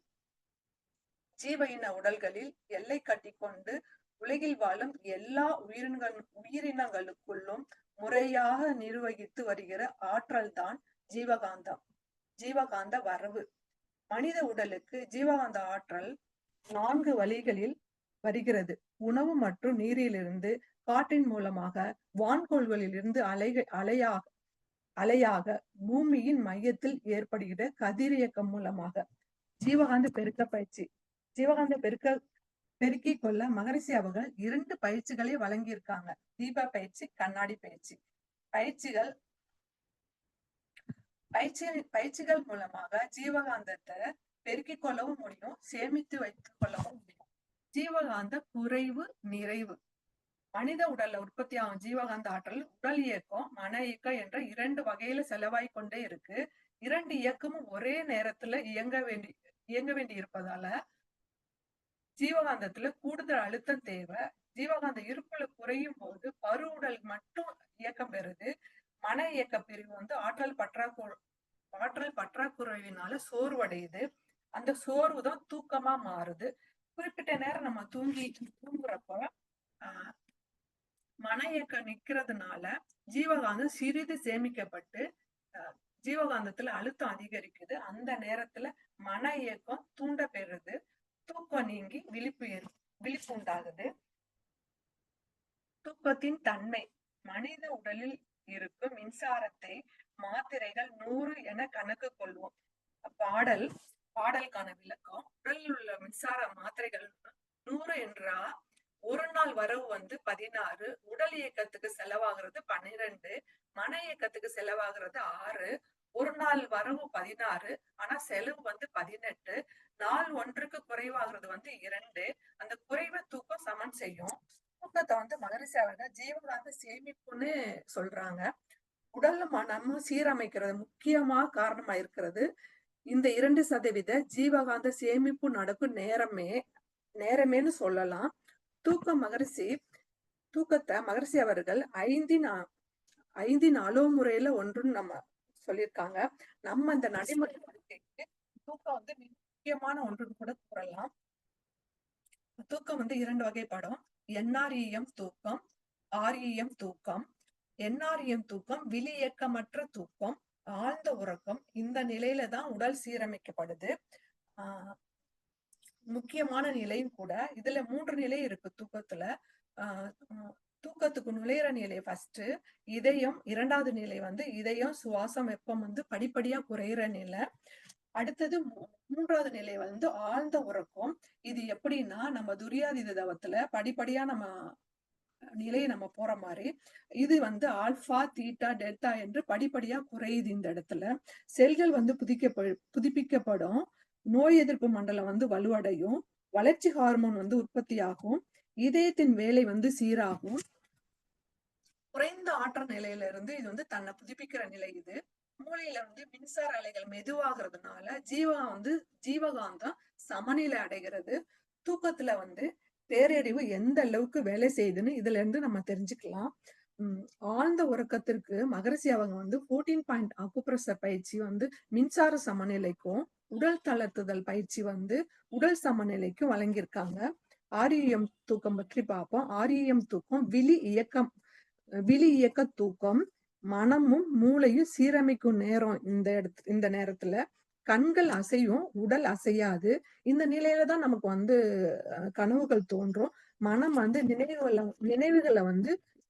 ஜீவ இன உடல்களில் எல்லை கட்டிக்கொண்டு உலகில் வாழும் எல்லா உயிரினங்களுக்குள்ளும் முறையாக நிர்வகித்து வருகிற ஆற்றல் தான் ஜீவகாந்தம். ஜீவகாந்த வரவு. மனித உடலுக்கு ஜீவகாந்த ஆற்றல் 4 வழிகளில் வருகிறது. உணவு மற்றும் நீரிலிருந்து, காற்றின் மூலமாக, வான்கோள்களில் இருந்து அலையாக பூமியின் மையத்தில் ஏற்படுகிற கதிரியக்கம் மூலமாக. ஜீவகாந்த பெருக்க பயிற்சி. ஜீவகாந்த பெருக்கிக் கொள்ள மகரிஷி அவர்கள் 2 பயிற்சிகளை வழங்கியிருக்காங்க. தீப பயிற்சி, கண்ணாடி பயிற்சி. பயிற்சிகள் மூலமாக ஜீவகாந்தத்தை பெருக்கிக் கொள்ளவும் முடியும், சேமித்து வைத்துக் கொள்ளவும் முடியும். ஜீவகாந்த குறைவு நிறைவு. மனித உடல்ல உற்பத்தி ஆகும் ஜீவகாந்த ஆற்றல் உடல் இயக்கம், மன இயக்கம் என்ற 2 வகையில செலவாய் கொண்டே இருக்கு. 2 இயக்கமும் ஒரே நேரத்துல இயங்க வேண்டி இருப்பதால ஜீவகாந்தத்துல கூடுதல் அழுத்தம் தேவை. ஜீவகாந்த இருப்புல குறையும் போது பருவுடல் மட்டும் இயக்கம் பெறுது. மன இயக்க பிரிவு ஆற்றல் பற்றாக்குறையினால சோர்வடையுது. அந்த சோர்வு தான் தூக்கமா மாறுது. குறிப்பிட்ட நேரம் நம்ம தூங்குறப்ப மன இயக்கம் நிக்கிறதுனால ஜீவகாந்தம் சிறிது சேமிக்கப்பட்டு ஜீவகாந்தத்துல அழுத்தம் அதிகரிக்குது. அந்த நேரத்துல மன இயக்கம் தூண்ட பெறுது. தூக்கம் நீங்கி விழிப்பு உண்டாகுது. தூக்கத்தின் தன்மை. மனித உடலில் இருக்கும் மின்சாரத்தை மாத்திரைகள் 100 என கணக்கு கொள்வோம். பாடலுக்கான விளக்கம். உடலில் உள்ள மின்சார மாத்திரைகள் 100 என்றா ஒரு நாள் வரவு 16, உடல் இயக்கத்துக்கு செலவாகிறது 12, மன இயக்கத்துக்கு செலவாகிறது 6, ஒரு நாள் வரவு 16, ஆனா செலவு 18, நாள் ஒன்றுக்கு குறைவாகிறது 2. அந்த குறைவை தூக்கம் சமன் செய்யும். தூக்கத்தை மகரிஷி அவர்கள் ஜீவகாந்த சேமிப்புன்னு சொல்றாங்க. உடல்ல மனமும் சீரமைக்கிறது முக்கியமா காரணமா இருக்கிறது. இந்த 2% ஜீவகாந்த சேமிப்பு நடக்கும் நேரமேன்னு சொல்லலாம். தூக்கத்தை மகரிஷி அவர்கள் 5 அளவுமுறையில ஒன்றுன்னு நம்ம சொல்லியிருக்காங்க. நம்ம இந்த நடைமுறை வாழ்க்கைக்கு தூக்கம் முக்கியமான ஒன்றுன்னு கூட கூறலாம். தூக்கம் 2 வகைப்படும். NREM தூக்கம், REM தூக்கம். NREM தூக்கம் விழி இயக்கமற்ற தூக்கம், ஆழ்ந்த உறக்கம். இந்த நிலையில தான் உடல் சீரமைக்கப்படுது. முக்கியமான நிலையும் கூட. இதுல 3 நிலை இருக்கு தூக்கத்துல. தூக்கத்துக்கு நுழையிற நிலை ஃபர்ஸ்ட் இதயம், 2வது நிலை இதயம் சுவாசம் வெப்பம் படிப்படியா குறையிற நிலை. அடுத்தது 3வது நிலை ஆழ்ந்த உறக்கம். இது எப்படின்னா நம்ம துரியாதீத தவத்துல படிப்படியா நம்ம நிலையை நம்ம போற மாதிரி இது ஆல்பா, தீட்டா, டெல்டா என்று படிப்படியா குறையுது. இந்த இடத்துல செல்கள் புதுப்பிக்கப்படும். நோய் எதிர்ப்பு மண்டலம் வலுவடையும். வளர்ச்சி ஹார்மோன் உற்பத்தி ஆகும். இதயத்தின் வேலை சீராகும். குறைந்த ஆற்றல் நிலையில இருந்து இது தன்னை புதுப்பிக்கிற நிலை. இது மூளையில மின்சார அலைகள் மெதுவாகிறதுனால ஜீவகாந்தம் சமநிலை அடைகிறது. தூக்கத்துல பேரறிவு எந்த அளவுக்கு வேலை செய்யுதுன்னு இதுல இருந்து நம்ம தெரிஞ்சுக்கலாம். ஆழ்ந்த உறக்கத்திற்கு மகரிஷி அவங்க 14 பாயிண்ட் அக்குப்ரெஷர் பயிற்சி மின்சார சமநிலைக்கும், உடல் தளர்த்துதல் பயிற்சி உடல் சமநிலைக்கும் வழங்கியிருக்காங்க. REM தூக்கம் பற்றி பார்ப்போம். REM தூக்கம் விழி இயக்க தூக்கம். மனமும் மூளையும் சீரமைக்கும் நேரம். இந்த நேரத்துல கண்கள் அசையும், உடல் அசையாது. இந்த நிலையில தான் நமக்கு கனவுகள் தோன்றும். மனம் நினைவுகளை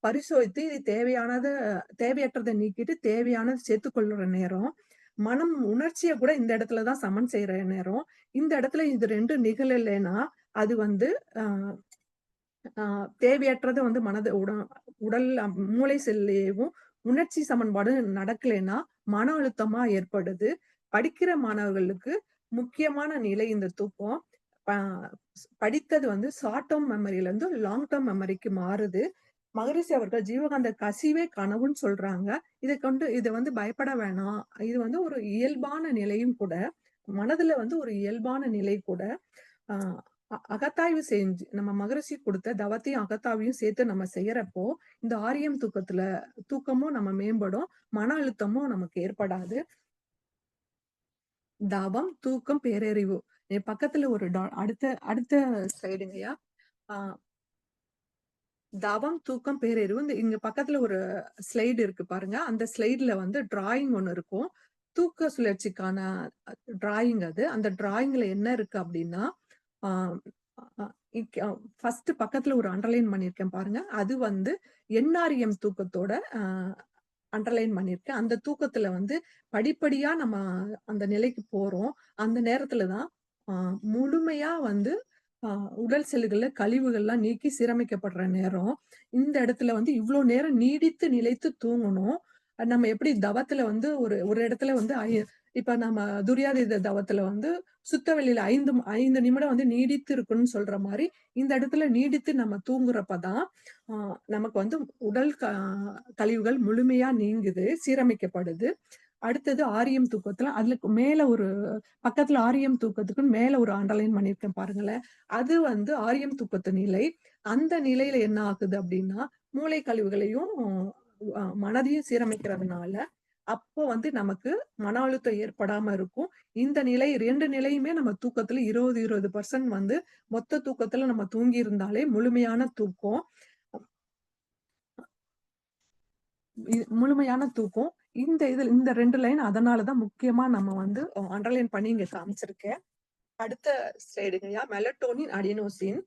பரிசோதித்து இது தேவையற்றதை நீக்கிட்டு தேவையானதை சேர்த்துக்கொள்ளுற நேரம். மனம் உணர்ச்சியை கூட இந்த இடத்துலதான் சமன் செய்யற நேரம். இந்த இடத்துல இது 2 நிகழலைன்னா அது தேவையற்றது மனது உடல் மூளை செல்லையும் உணர்ச்சி சமன்பாடு நடக்கலைன்னா மன அழுத்தமா ஏற்படுது. படிக்கிற மாணவர்களுக்கு முக்கியமான நிலை இந்த தூக்கம். படித்தது வந்து ஷார்ட் டேர்ம் மெமரியில இருந்து லாங் டேர்ம் மெமரிக்கு மாறுது. மகரிஷி அவர்கள் ஜீவகாந்த கசிவே கனவுன்னு சொல்றாங்க. இதை வந்து பயப்பட வேணாம். இது வந்து ஒரு இயல்பான நிலையும் கூட. மனதுல வந்து ஒரு இயல்பான நிலை கூட. ஆஹ் அகத்தாய்வு செஞ்சு நம்ம மகரிஷி கொடுத்த தவத்தையும் அகத்தாய்வையும் சேர்த்து நம்ம செய்யறப்போ இந்த ஆரியம் தூக்கமும் நம்ம மேம்படும், மன அழுத்தமும் நமக்கு ஏற்படாது. தவம், தூக்கம், பேரறிவு. பக்கத்துல ஒரு அடுத்த ஸ்லைடுங்கய்யா. தவம், தூக்கம், பேரறிவு. இங்க பக்கத்துல ஒரு ஸ்லைடு இருக்கு பாருங்க. அந்த ஸ்லைடுல வந்து டிராயிங் ஒண்ணு இருக்கும். தூக்க சுழற்சிக்கான டிராயிங் அது. அந்த டிராயிங்ல என்ன இருக்கு அப்படின்னா, ஃபர்ஸ்ட் பக்கத்துல ஒரு அண்டர்லைன் பண்ணிருக்கேன் பாருங்க. அது வந்து என்ஆர்எம் தூக்கத்தோட அண்டர்லைன் பண்ணிருக்கேன். அந்த தூக்கத்துல வந்து படிப்படியா நம்ம அந்த நிலைக்கு போறோம். அந்த நேரத்துலதான் முழுமையா வந்து உடல் செல்லுகள்ல கழிவுகள்லாம் நீக்கி சீரமைக்கப்படுற நேரம். இந்த இடத்துல வந்து இவ்வளவு நேரம் நீடித்து நிலைத்து தூங்கணும். நம்ம எப்படி தவத்துல வந்து ஒரு இடத்துல வந்து இப்ப நம்ம துரியாதீத தவத்துல வந்து சுத்த வெளியில 5 நிமிடம் வந்து நீடித்து இருக்குன்னு சொல்ற மாதிரி இந்த இடத்துல நீடித்து நம்ம தூங்குறப்பதான் நமக்கு வந்து உடல் கழிவுகள் முழுமையா நீங்குது, சீரமைக்கப்படுது. அடுத்தது ஆரியம் தூக்கத்துல அதுல மேல ஒரு பக்கத்துல ஆரியம் தூக்கத்துக்கு மேல ஒரு அண்டர்லைன் பண்ணிருக்கேன் பாருங்களேன். அது வந்து ஆரியம் தூக்கத்து நிலை. அந்த நிலையில என்ன ஆகுது அப்படின்னா மூளை கழிவுகளையும் மனதையும் சீரமைக்கிறதுனால அப்போ வந்து நமக்கு மன அழுத்தம் ஏற்படாம இருக்கும். இந்த நிலை 2 நிலையுமே நம்ம தூக்கத்துல 20% வந்து மொத்த தூக்கத்துல நம்ம தூங்கி இருந்தாலே முழுமையான தூக்கம். இந்த 2 லைன் அதனாலதான் முக்கியமா நம்ம வந்து அண்டர்லைன் பண்ணி இங்க காமிச்சிருக்கேன். அடுத்த ஸ்லைடுங்கய்யா. மெலட்டோனின், அடினோசின்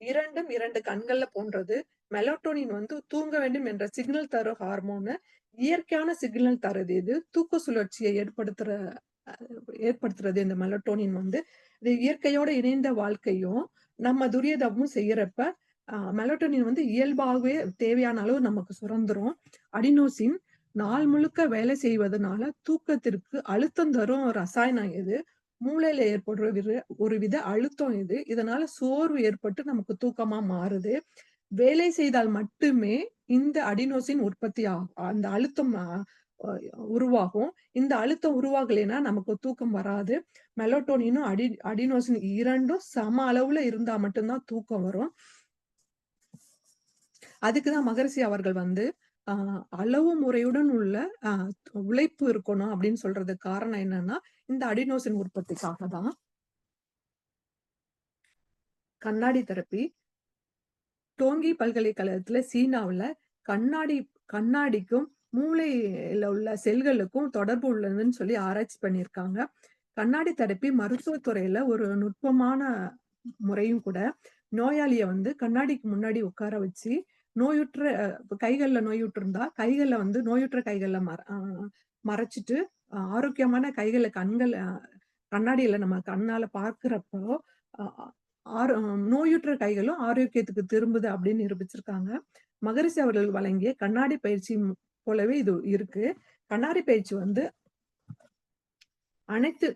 இரண்டும் 2 கண்கள்ல போன்றது. மெலட்டோனின் வந்து தூங்க வேண்டும் என்ற சிக்னல் தரும் ஹார்மோனு. இயற்கையான சிக்னல் தருது இது. தூக்க சுழற்சியை ஏற்படுத்துறது இந்த மெலட்டோனின் வந்து. இது இயற்கையோட இணைந்த வாழ்க்கையும் நம்ம துரியதமும் செய்யறப்ப மெலட்டோனின் வந்து இயல்பாகவே தேவையான அளவு நமக்கு சுரந்துரும். அடினோசின் நாள் முழுக்க வேலை செய்வதனால தூக்கத்திற்கு அழுத்தம் தரும் ரசாயனம் இது. மூளையில ஏற்படுற ஒரு வித அழுத்தம் இது. இதனால சோர்வு ஏற்பட்டு நமக்கு தூக்கமா மாறுது. வேலை செய்தால் மட்டுமே இந்த அடினோசின் உற்பத்தி ஆகும், அந்த அழுத்தம் உருவாகும். இந்த அழுத்தம் உருவாகலைன்னா நமக்கு தூக்கம் வராது. மெலட்டோனினும் அடினோசின் இரண்டும் சம அளவுல இருந்தா மட்டும்தான் தூக்கம் வரும். அதுக்குதான் மகரிஷி அவர்கள் வந்து அளவு முறையுடன் உள்ள உழைப்பு இருக்கணும் அப்படின்னு சொல்றதுக்கு காரணம் என்னன்னா இந்த அடினோசின் உற்பத்திக்காக தான். கண்ணாடி தெரப்பி. டோங்கி பல்கலைக்கழகத்துல சீனாவுல கண்ணாடிக்கும் மூளையில உள்ள செல்களுக்கும் தொடர்பு உள்ளதுன்னு சொல்லி ஆராய்ச்சி பண்ணியிருக்காங்க. கண்ணாடி தெரப்பி மருத்துவத்துறையில ஒரு நுட்பமான முறையும் கூட. நோயாளிய வந்து கண்ணாடிக்கு முன்னாடி உட்கார வச்சு நோயுற்ற கைகள்ல நோயுற்று இருந்தா கைகள்ல வந்து நோயுற்ற கைகள்ல மறைச்சிட்டு ஆரோக்கியமான கைகளை கண்ணாடியில நம்ம கண்ணால பார்க்கிறப்போ நோயுற்ற கைகளும் ஆரோக்கியத்துக்கு திரும்புது அப்படின்னு நிரூபிச்சிருக்காங்க. மகரிஷி அவர்கள் வழங்கிய கண்ணாடி பயிற்சி போலவே இது இருக்கு. கண்ணாடி பயிற்சி வந்து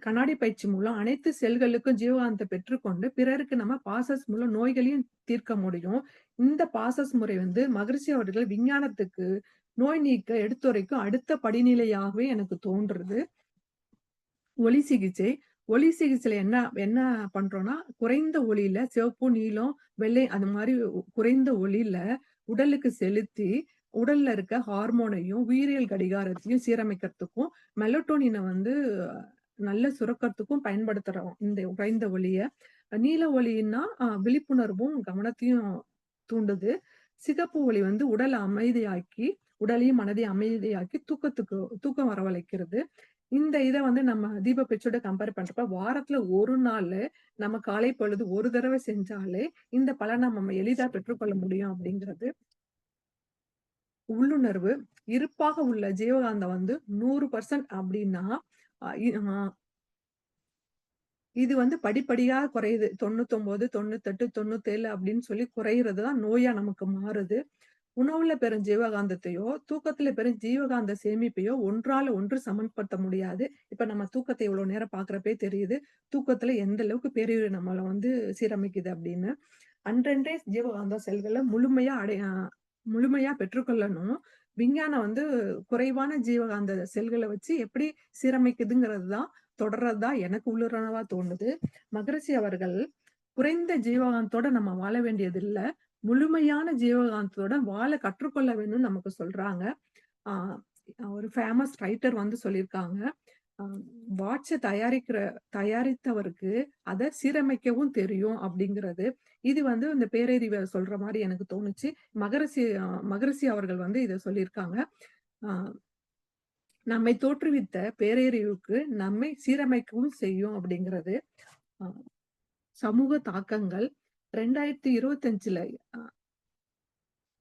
கண்ணாடி பயிற்சி மூலம் அனைத்து செல்களுக்கும் ஜீவகாந்தத்தை பெற்றுக்கொண்டு பிறருக்கு நம்ம பாசஸ் மூலம் நோய்களையும் தீர்க்க முடியும். இந்த பாசஸ் முறை வந்து மகரிஷி அவர்கள் விஞ்ஞானத்துக்கு நோய் நீக்க எடுத்துரைக்கும் அடுத்த படிநிலையாகவே எனக்கு தோன்றுறது. ஒளி சிகிச்சையில என்ன பண்றோம்னா குறைந்த ஒளியில சிவப்பு, நீலம், வெள்ளை அந்த மாதிரி குறைந்த ஒளியில உடலுக்கு செலுத்தி உடல்ல இருக்க ஹார்மோனையும் உயிரியல் கடிகாரத்தையும் சீரமைக்கிறதுக்கும் மெலட்டோனினை வந்து நல்ல சுரக்கிறதுக்கும் பயன்படுத்துறோம் இந்த குறைந்த ஒளிய. நீல ஒளின்னா விழிப்புணர்வும் கவனத்தையும் தூண்டுது. சிகப்பு ஒளி வந்து உடலையும் மனதையும் அமைதியாக்கி தூக்கம் வரவழைக்கிறது. இந்த இதை வந்து நம்ம தீப பிச்சோட கம்பேர் பண்றப்ப வாரத்துல ஒரு நாள் நம்ம காலை பொழுது ஒரு தடவை செஞ்சாலே இந்த பலனை நம்ம எளிதா பெற்றுக்கொள்ள முடியும் அப்படிங்கிறது. உள்ளுணர்வு. இருப்பாக உள்ள ஜீவகாந்தம் வந்து 100% அப்படின்னா இது வந்து படிப்படியா குறையுது. 99, 98, 97 அப்படின்னு சொல்லி குறையிறதுதான் நோயா நமக்கு மாறுது. உணவுல பெறும் ஜீவகாந்தத்தையோ, தூக்கத்துல பெறும் ஜீவகாந்த சேமிப்பையோ ஒன்றால ஒன்று சமன்படுத்த முடியாது. இப்ப நம்ம தூக்கத்த இவ்வளோ நேரம் பார்க்கிறப்பயே தெரியுது. தூக்கத்துல எந்த அளவுக்கு பேரறிவு நம்மள வந்து சீரமைக்குது அப்படின்னு. அன்றன்றே ஜீவகாந்த செல்கள முழுமையா பெற்றுக்கொள்ளணும். விஞ்ஞானம் வந்து குறைவான ஜீவகாந்த செல்கள வச்சு எப்படி சீரமைக்குதுங்கிறது தான் தொடர்றது தான் எனக்கு உள்ளுணர்வா தோணுது. மகரிஷி அவர்கள் குறைந்த ஜீவகாந்தத்தோட நம்ம வாழ வேண்டியது இல்ல. முழுமையான ஜீவகாந்தத்தோட வாழ கற்றுக்கொள்ள வேணும்னு நமக்கு சொல்றாங்க. ஆ ஒரு ஃபேமஸ் ரைட்டர் வந்து சொல்லியிருக்காங்க. வாட்ச தயாரித்தவருக்கு அத சீரமைக்கவும் தெரியும் அப்படிங்கிறது. இது வந்து இந்த பேரறிவ சொல்ற மாரி எனக்கு தோணுச்சு. மகரிஷி அவர்கள் வந்து இத சொல்லியிருக்காங்க. ஆ நம்மை தோற்றுவித்த பேரறிவுக்கு நம்மை சீரமைக்கவும் செய்யும் அப்படிங்கிறது. அ சமூக தாக்கங்கள் 2025ல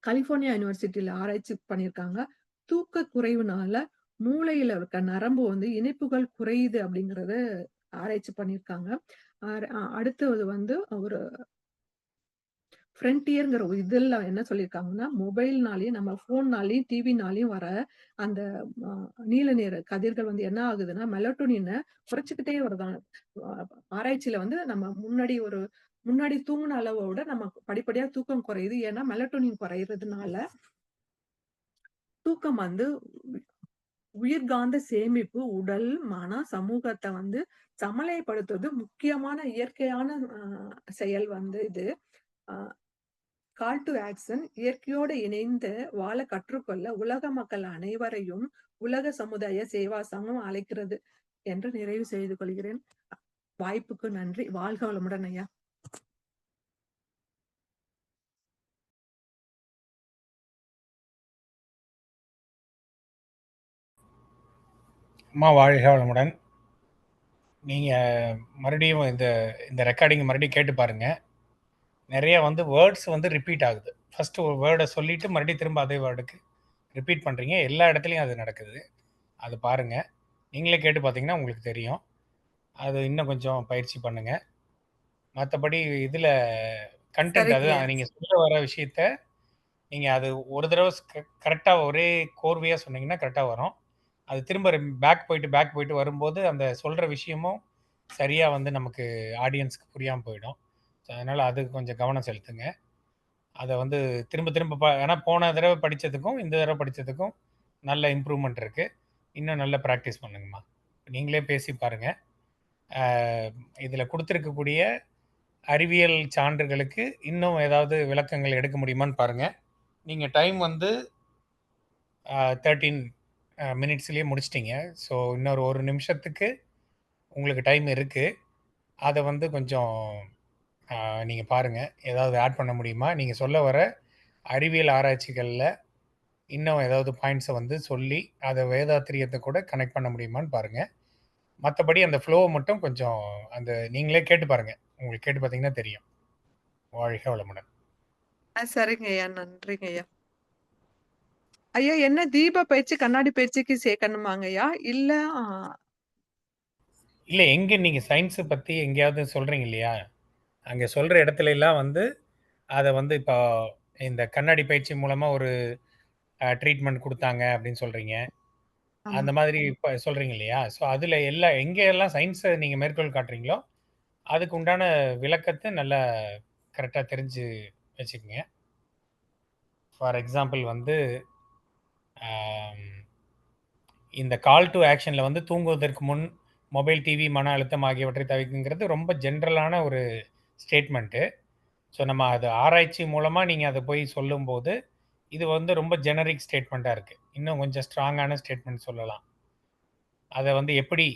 கலிபோர்னியா யூனிவர்சிட்டில ஆராய்ச்சி பண்ணியிருக்காங்க. தூக்க குறைவுனால மூளையில இருக்க நரம்பு வந்து இணைப்புகள் குறையுது அப்படிங்கிறத ஆராய்ச்சி பண்ணியிருக்காங்க. அடுத்தது வந்து ஒரு ஃப்ரண்டியர்ங்கிற ஒரு இதுல என்ன சொல்லியிருக்காங்கன்னா, மொபைல்னாலயும், நம்ம ஃபோன்னாலயும், டிவினாலயும் வர அந்த அ நீல நிற கதிர்கள் வந்து என்ன ஆகுதுன்னா, மெலட்டோனின குறைச்சுக்கிட்டே வருதாம். அ ஆராய்ச்சியில வந்து நம்ம முன்னாடி தூங்குன அளவ விட நம்ம படிப்படியா தூக்கம் குறையுது. ஏன்னா மெலட்டோனின் குறையிறதுனால தூக்கம் வந்து உயிர்காந்த சேமிப்பு, உடல், மனம், சமூகத்த வந்து சமநிலைப்படுத்துவது முக்கியமான இயற்கையான செயல் வந்து இது. அ கால் டூ ஆக்ஷன் இயற்கையோடு இணைந்து வாழ கற்றுக்கொள்ள உலக மக்கள் அனைவரையும் உலக சமுதாய சேவா சங்கம் அழைக்கிறது என்று நிறைவு செய்து கொள்கிறேன். வாய்ப்புக்கு நன்றி. வாழ்க வளமுடன் ஐயா. அம்மா வாழ்க வளமுடன். நீங்கள் மறுபடியும் இந்த இந்த ரெக்கார்டிங் மறுபடியும் கேட்டு பாருங்கள். நிறைய வந்து வேர்ட்ஸ் வந்து ரிப்பீட் ஆகுது. ஃபஸ்ட்டு ஒரு வேர்டை சொல்லிவிட்டு மறுபடியும் திரும்ப அதே வேர்டுக்கு ரிப்பீட் பண்ணுறீங்க. எல்லா இடத்துலையும் அது நடக்குது. அது பாருங்கள். நீங்களே கேட்டு பார்த்தீங்கன்னா உங்களுக்கு தெரியும். அது இன்னும் கொஞ்சம் பயிற்சி பண்ணுங்கள். மற்றபடி இதில் கண்டென்ட் அது சரிங்கய்யா. நீங்கள் சொல்ல வர விஷயத்த நீங்கள் அது ஒரு தடவை கரெக்டாக ஒரே கோர்வையாக சொன்னீங்கன்னா கரெக்டாக வரும். அது திரும்ப பேக் போயிட்டு வரும்போது அந்த சொல்கிற விஷயமும் சரியாக வந்து நமக்கு ஆடியன்ஸ்க்கு புரியாமல் போயிடும். ஸோ அதனால் அதுக்கு கொஞ்சம் கவனம் செலுத்துங்க. அதை வந்து திரும்ப திரும்ப ஏன்னா போன தடவை படித்ததுக்கும் இந்த தடவை படித்ததுக்கும் நல்ல இம்ப்ரூவ்மெண்ட் இருக்குது. இன்னும் நல்ல ப்ராக்டிஸ் பண்ணுங்கம்மா. நீங்களே பேசி பாருங்கள். இதில் கொடுத்துருக்கக்கூடிய அறிவியல் சான்றுகளுக்கு இன்னும் ஏதாவது விளக்கங்கள் எடுக்க முடியுமான்னு பாருங்கள். நீங்கள் டைம் வந்து 13 மினிட்ஸ்லேயே முடிச்சிட்டிங்க. ஸோ இன்னொரு 1 நிமிஷத்துக்கு உங்களுக்கு டைம் இருக்குது. அதை வந்து கொஞ்சம் நீங்கள் பாருங்கள். ஏதாவது ஆட் பண்ண முடியுமா? நீங்கள் சொல்ல வர அறிவியல் ஆராய்ச்சிகளில் இன்னும் ஏதாவது பாயிண்ட்ஸை வந்து சொல்லி அதை வேதாத்திரியத்தை கூட கனெக்ட் பண்ண முடியுமான்னு பாருங்கள். மற்றபடி அந்த ஃப்ளோவை மட்டும் கொஞ்சம் அந்த நீங்களே கேட்டு பாருங்கள். உங்களுக்கு கேட்டு பார்த்தீங்கன்னா தெரியும். வாழ்க வளமுடன். சரிங்க ஐயா. நன்றிங்க ஐயா. ஐயா என்ன தீப பயிற்சி கண்ணாடி பயிற்சிக்கு சேர்க்கணுமாங்க ஐயா? இல்ல இல்லை, எங்கே நீங்கள் சயின்ஸை பற்றி எங்கேயாவது சொல்கிறீங்க இல்லையா? அங்கே சொல்கிற இடத்துல எல்லாம் வந்து அதை வந்து இப்போ இந்த கண்ணாடி பயிற்சி மூலமாக ஒரு ட்ரீட்மெண்ட் கொடுத்தாங்க அப்படின்னு சொல்கிறீங்க. அந்த மாதிரி இப்போ சொல்கிறீங்க இல்லையா? ஸோ அதில் எங்கெல்லாம் சயின்ஸை நீங்கள் மேற்கோள் காட்டுறீங்களோ அதுக்கு உண்டான விளக்கத்தை நல்லா கரெக்டாக தெரிஞ்சு வச்சுக்கோங்க. ஃபார் எக்ஸாம்பிள் வந்து இந்த கால் டு ஆக்ஷனில் வந்து தூங்குவதற்கு முன் மொபைல், டிவி, மன அழுத்தம் ஆகியவற்றை தவிர்க்குங்கிறது ரொம்ப ஜென்ரலான ஒரு ஸ்டேட்மெண்ட்டு. ஸோ நம்ம அது ஆராய்ச்சி மூலமாக நீங்கள் அதை போய் சொல்லும்போது இது வந்து ரொம்ப ஜெனரிக் ஸ்டேட்மெண்ட்டாக இருக்குது. இன்னும் கொஞ்சம் ஸ்ட்ராங்கான ஸ்டேட்மெண்ட் சொல்லலாம். அதை வந்து எப்படி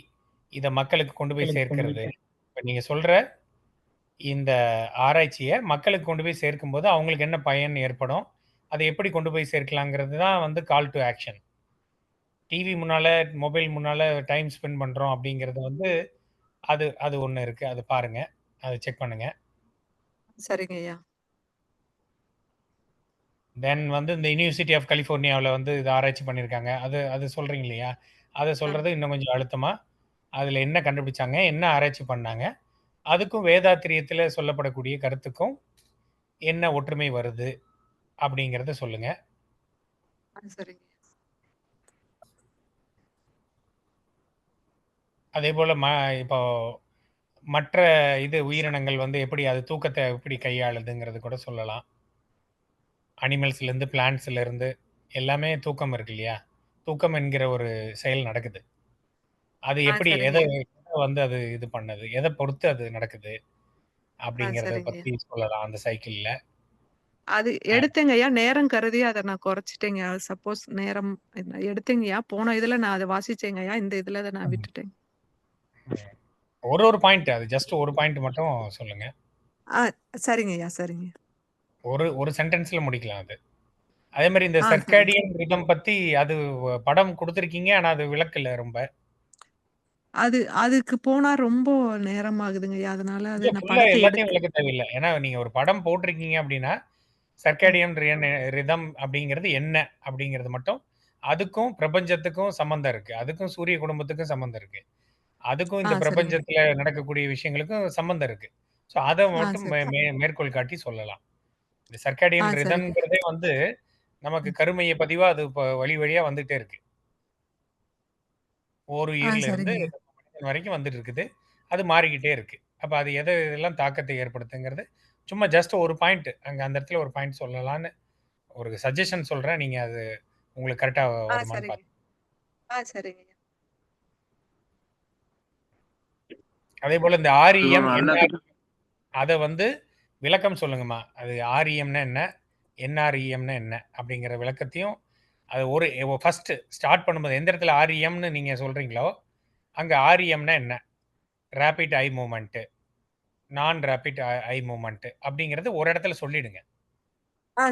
இதை மக்களுக்கு கொண்டு போய் சேர்க்கிறது? இப்போ நீங்கள் சொல்கிற இந்த ஆராய்ச்சியை மக்களுக்கு கொண்டு போய் சேர்க்கும்போது அவங்களுக்கு என்ன பயன் ஏற்படும்? அதை எப்படி கொண்டு போய் சேர்க்கலாங்கிறது தான் வந்து கால் டு ஆக்ஷன். டிவி முன்னால, மொபைல் முன்னால டைம் ஸ்பெண்ட் பண்றோம் அப்படிங்கிறது வந்து அது அது ஒண்ணு இருக்கு. அது பாருங்க. அத செக் பண்ணுங்க. சரிங்க ஐயா. தென் வந்து இந்த யுனிவர்சிட்டி ஆஃப் கலிஃபோர்னியாவுல வந்து இது ஆராய்ச்சி பண்ணியிருக்காங்க. அது அது சொல்றீங்க இல்லையா? அத சொல்றது இன்னும் கொஞ்சம் அழுத்தமா, அதுல என்ன கண்டுபிடிச்சாங்க? என்ன ஆராய்ச்சி பண்ணாங்க? அதுக்கும் வேதாத்திரியத்தில சொல்லப்படக்கூடிய கருத்துக்கும் என்ன ஒற்றுமை வருது? அப்படிங்கிறத சொல்லுங்க. சரிங்க. அதே போல இப்போ மற்ற உயிரினங்கள் வந்து எப்படி அது தூக்கத்தை எப்படி கையாளுதுங்கிறது கூட சொல்லலாம். அனிமல்ஸ்லேருந்து பிளான்ட்ஸ்லேருந்து எல்லாமே தூக்கம் இருக்கு இல்லையா? தூக்கம் என்கிற ஒரு செயல் நடக்குது. அது எப்படி எதை சரிங்க. வந்து அது இது பண்ணுது? எதை பொறுத்து அது நடக்குது? அப்படிங்கிறத சரிங்க. பத்தி சொல்லலாம் அந்த சைக்கிள்ல. அது எடுத்தேங்கய்யா. நேரம் கருதி அத நான் குறைச்சுட்டேங்க. சப்போஸ் நேரம் எடுத்தேங்கய்யா. போன இதுல நான் அத வாசிச்சேங்கய்யா. இந்த இதுல அத நான் விட்டுட்டேன். ஒரு பாயிண்ட் அது ஜஸ்ட் ஒரு பாயிண்ட் மட்டும் சொல்லுங்க. ஆ சரிங்கய்யா. சரிங்க. ஒரு சென்டென்ஸ்ல முடிக்கலாம் அது. அதே மாதிரி இந்த சரிங்க. சர்க்காடியன் ரிதம் பத்தி அது படம் கொடுத்துருக்கீங்க. ஆனா அது விளக்கல ரொம்ப. அதுக்கு போனா ரொம்ப நேரம் ஆகுதுங்கய்யா. அதனால அது இல்ல நான் ஃபுல்லா படத்தை எல்லாத்தையும் எடுத்து விளக்க தேவையில்ல. ஏன்னா நீங்க ஒரு படம் போட்டிருக்கீங்க அப்படின்னா, சர்க்காடியன் ரிதம் அப்படிங்கிறது என்ன அப்படிங்கிறது மட்டும் அதுக்கும் பிரபஞ்சத்துக்கும் சம்பந்தம் இருக்கு. அதுக்கும் சூரிய குடும்பத்துக்கும் சம்பந்தம் இருக்கு. அதுக்கும் இந்த சரிங்க. பிரபஞ்சத்துல நடக்கக்கூடிய விஷயங்களுக்கும் சம்பந்தம் இருக்கு. ஸோ அத மட்டும் சரி. மேற்கோள் காட்டி சொல்லலாம். இந்த சர்க்காடியன் சரிங்க. ரிதம்ங்கிறதே வந்து நமக்கு கருமைய பதிவா அது வழி வழியா வந்துட்டே இருக்கு. ஒரு உயிர்ல இருந்து சரிங்கய்யா. மனிதன் வரைக்கும் வந்துட்டு இருக்குது. அது மாறிக்கிட்டே இருக்கு. அப்ப அது எதெல்லாம் தாக்கத்தை ஏற்படுத்துங்கிறது, சும்மா ஜஸ்ட் ஒரு பாயிண்ட் அந்த இடத்துல ஒரு பாயிண்ட் சொல்லலான்னு ஒரு சஜஷன் சொல்றேன். நீங்க அது உங்களுக்கு கரெக்ட்டா வருமான்னு சரிங்க. பாத்து சரிங்கய்யா. அதேபோல இந்த ஆர்இஎம், எல்லாத்துக்கும் அத வந்து விளக்கம் சொல்லுங்கம்மா. அது ஆர்இஎம்னா என்ன? என்ஆர்இஎம்னா என்ன? அப்படிங்கிற விளக்கத்தையும் அது ஃபர்ஸ்ட் ஸ்டார்ட் பண்ணும்போது எந்த இடத்துல ஆர்இஎம்னு நீங்க சொல்றீங்களோ, அங்க ஆர்இஎம்னா என்ன? ரேபிட் ஐ மூவ்மென்ட், நான் ரேபிட் ஐ மூவ்மென்ட் அப்படிங்கிறது ஒரு இடத்துல சொல்லிடுங்க.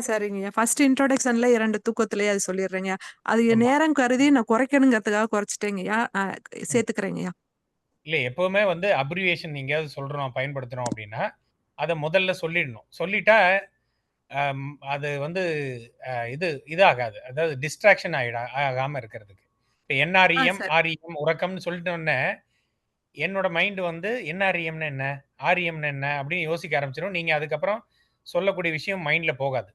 சரிங்கய்யா. ஃபர்ஸ்ட் இன்ட்ரோடக்ஷன்ல 2 தூக்கத்திலேயே அது சொல்லிடுறேங்க. அது ஆமா. நேரம் கருதி நான் குறைக்கணுங்கிறதுக்காக குறைச்சுட்டேங்கய்யா. சேர்த்துக்கிறேங்கய்யா. இல்ல எப்பவுமே வந்து அப்ரிவியேஷன் எங்கேயாவது சொல்றோம், பயன்படுத்துறோம் அப்படின்னா, அத முதல்ல சொல்லிடணும். சொல்லிட்டா அது வந்து இதாகாது. அதாவது டிஸ்ட்ராக்ஷன் ஆகாம இருக்கிறதுக்கு. இப்ப என்ஆர்இஎம், சரி. ஆர்இஎம் உறக்கம்னு சொல்லிட்டோனே, என்னோட மைண்ட் வந்து என்ஆர்இஎம்னா என்ன? ஆர்இஎம்னா என்ன? அப்படின்னு யோசிக்க ஆரம்பிச்சிரும். நீங்க அதுக்கப்புறம் சொல்லக்கூடிய விஷயம் மைண்ட்ல போகாது.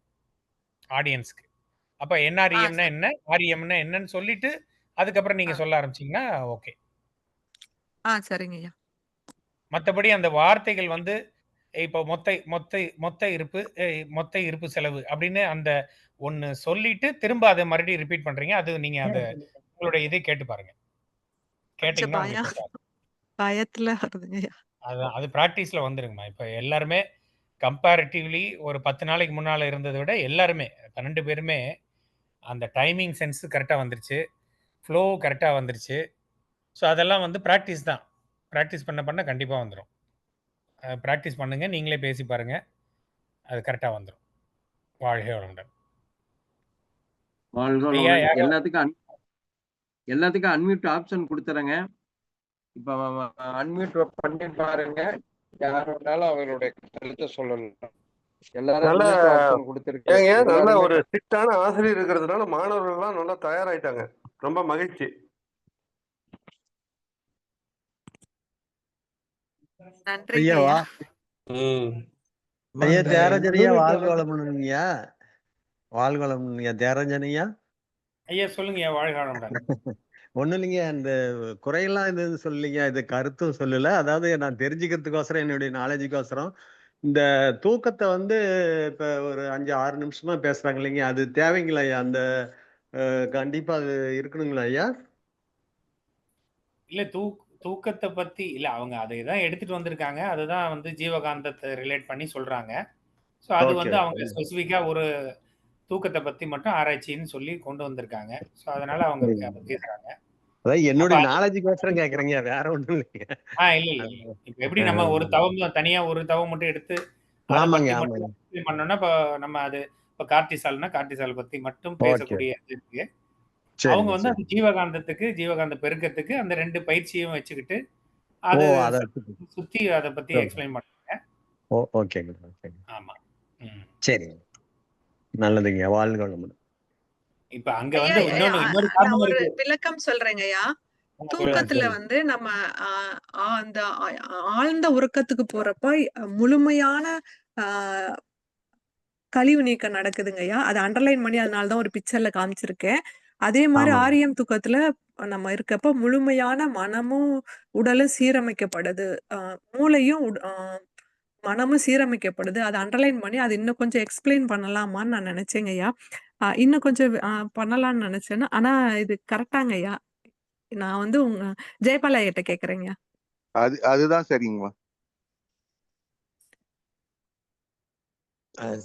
ஆடியன்ஸ்க்கு. அப்ப என்ஆர்இஎம்னா சரி. என்ன? ஆர்இஎம்னா என்னன்னு சொல்லிட்டு, அதுக்கப்புறம் நீங்க சொல்ல ஆரம்பிச்சீங்கன்னா ஓகே. சரிங்கய்யா. மத்தபடி அந்த வார்த்தைகள் வந்து இப்போ மொத்த இருப்பு மொத்த இருப்பு செலவு அப்படின்னு அந்த ஒண்ணு சொல்லிட்டு திரும்ப அத மறுபடியும் ரிப்பீட் பண்றீங்க. அது நீங்க உங்களுடைய இதை கேட்டு பாருங்க. கொஞ்சம் கேட்டீங்கன்னா உங்களுக்கு செட் ஆகும். பயத்துல வருதுங்கய்யா. அது பிராக்டிஸ்ல வந்துருங்கம்மா. இப்ப எல்லாருமே கம்பேரிட்டிவ்லி ஒரு 10 நாளைக்கு முன்னால இருந்தத விட எல்லாருமே 12 பேருமே அந்த டைமிங் சென்ஸ் கரெக்ட்டா வந்துருச்சு. ஃப்ளோ கரெக்ட்டா வந்துருச்சு. ஸோ அதெல்லாம் வந்து பிராக்டிஸ் தான். பிராக்டிஸ் பண்ண கண்டிப்பா வந்துரும். பிராக்டிஸ் பண்ணுங்க. நீங்களே பேசி பாருங்க. அது கரெக்ட்டா வந்துரும். வாழ்க வளமுடன். வாழ்க ஐயா வளமுடன். யாரோ எல்லாத்துக்கும் அன்மியூட் ஆப்ஷன் கொடுத்துறேங்க. இப்ப அன்மியூட் பண்ணி பாருங்க. யார் வேணாலும் அவங்களுடைய கருத்தை சொல்லலாம். எல்லாரும் நல்ல அன்மியூட் ஆப்ஷன் கொடுத்துருக்கு. ஏங்க நல்ல எல்லாருமே ஒரு ஸ்ட்ரிக்டான ஆசிரியர் இருக்கிறதுனால மாணவர்கள் எல்லாம் நல்லா தயாராயிட்டாங்க. ரொம்ப மகிழ்ச்சி. நன்றிங்க ஐயாவா ஐயா. ஐயா தேரஞ்சனையா வாழ்க வளமுடன்யா. வாழ்க வளமுடன்யா தேரஞ்சனையா. ஐயா சொல்லுங்கய்யா. வாழ்க வளமுடன். ஒண்ணும் இல்லைங்க, அந்த குறையெல்லாம் இது சொல்லீங்க, இது கருத்தும் சொல்லல. அதாவது நான் தெரிஞ்சுக்கிறதுக்கோசரம், என்னுடைய நாலேஜுக்கோசரம் இந்த தூக்கத்தை வந்து இப்ப ஒரு 5-6 நிமிஷமா பேசுறாங்க இல்லைங்க, அது தேவைங்களா ஐயா? அந்த கண்டிப்பா அது இருக்கணுங்களா ஐயா? இல்ல தூக்கத்த பத்தி இல்ல அவங்க அதை தான் எடுத்துட்டு வந்திருக்காங்க. அதுதான் வந்து ஜீவகாந்தத்தை ரிலேட் பண்ணி சொல்றாங்க. ஸோ அது ஓகே வந்து அவங்க ஓகே. ஸ்பெசிஃபிக்கா ஒரு தூக்கத்த பத்தி மட்டும் ஆராய்ச்சின்னு சொல்லி கொண்டு வந்திருக்காங்க. ஸோ அதனால அவங்க சரிங்க. அத பேசுறாங்க. அதான் அப்ப என்னுடைய நாலேஜுக்கோசரம் கேக்குறேங்க, வேற ஒண்ணும் இல்லைங்க. இல்ல. இப்ப எப்படி நம்ம ஒரு தவம் தனியா ஒரு தவம் மட்டும் எடுத்து அத ஆமாங்க பத்தி ஆமாங்க. மட்டும் explain பண்ணோம்னா, இப்ப நம்ம அது இப்ப கார்டிசால்னா கார்டிசால் பத்தி மட்டும் ஓகே. பேசக்கூடிய இது இருக்கு. அவங்க சரிங்க வந்து சரி. அந்த ஜீவகாந்த பெருக்கத்துக்கு அந்த 2 பயிற்சியும் வச்சுக்கிட்டு, ஓ அது அத சுத்தி அத பத்தி எக்ஸ்பிளைன் பண்றாங்க. ஓகேங்க ஓகேங்க. ஆமா. ம். சரிங்க, நல்லதுங்க. வாழ்க வளமுடன். இப்ப அங்க ஐயா, வந்து இன்னொரு நான் காரணம் ஒரு இருக்கு. விளக்கம் சொல்றேங்க ஐயா. சொல்லுங்க. தூக்கத்துல வந்து நம்ம அந்த ஆழ்ந்த உறக்கத்துக்கு போறப்ப முழுமையான ஆ கழிவு நீக்கம் நடக்குதுங்கய்யா. அதை அண்டர்லைன் பண்ணி அதனால தான் ஒரு பிக்சர்ல காமிச்சிருக்கேன். அதே மாதிரி ஆமா. ஆரியம் தூக்கத்துல நம்ம இருக்கப்ப முழுமையான மனமும் உடலும் சீரமைக்கப்படுது. மூளையும் மனமும் சீரமைக்கப்படுது. அதை அண்டர்லைன் பண்ணி அது இன்னும் கொஞ்சம் எக்ஸ்பிளைன் பண்ணலாமான்னு நான் நினைச்சேங்கய்யா. இன்னும் கொஞ்சம் பண்ணலாம்னு நினைச்சேன்னா, ஆனா இது கரெக்டாங்கய்யா? நான் வந்து உங்க ஜெயபாலா கிட்ட கேக்குறேங்கய்யா. அதுதான் சரிங்கம்மா.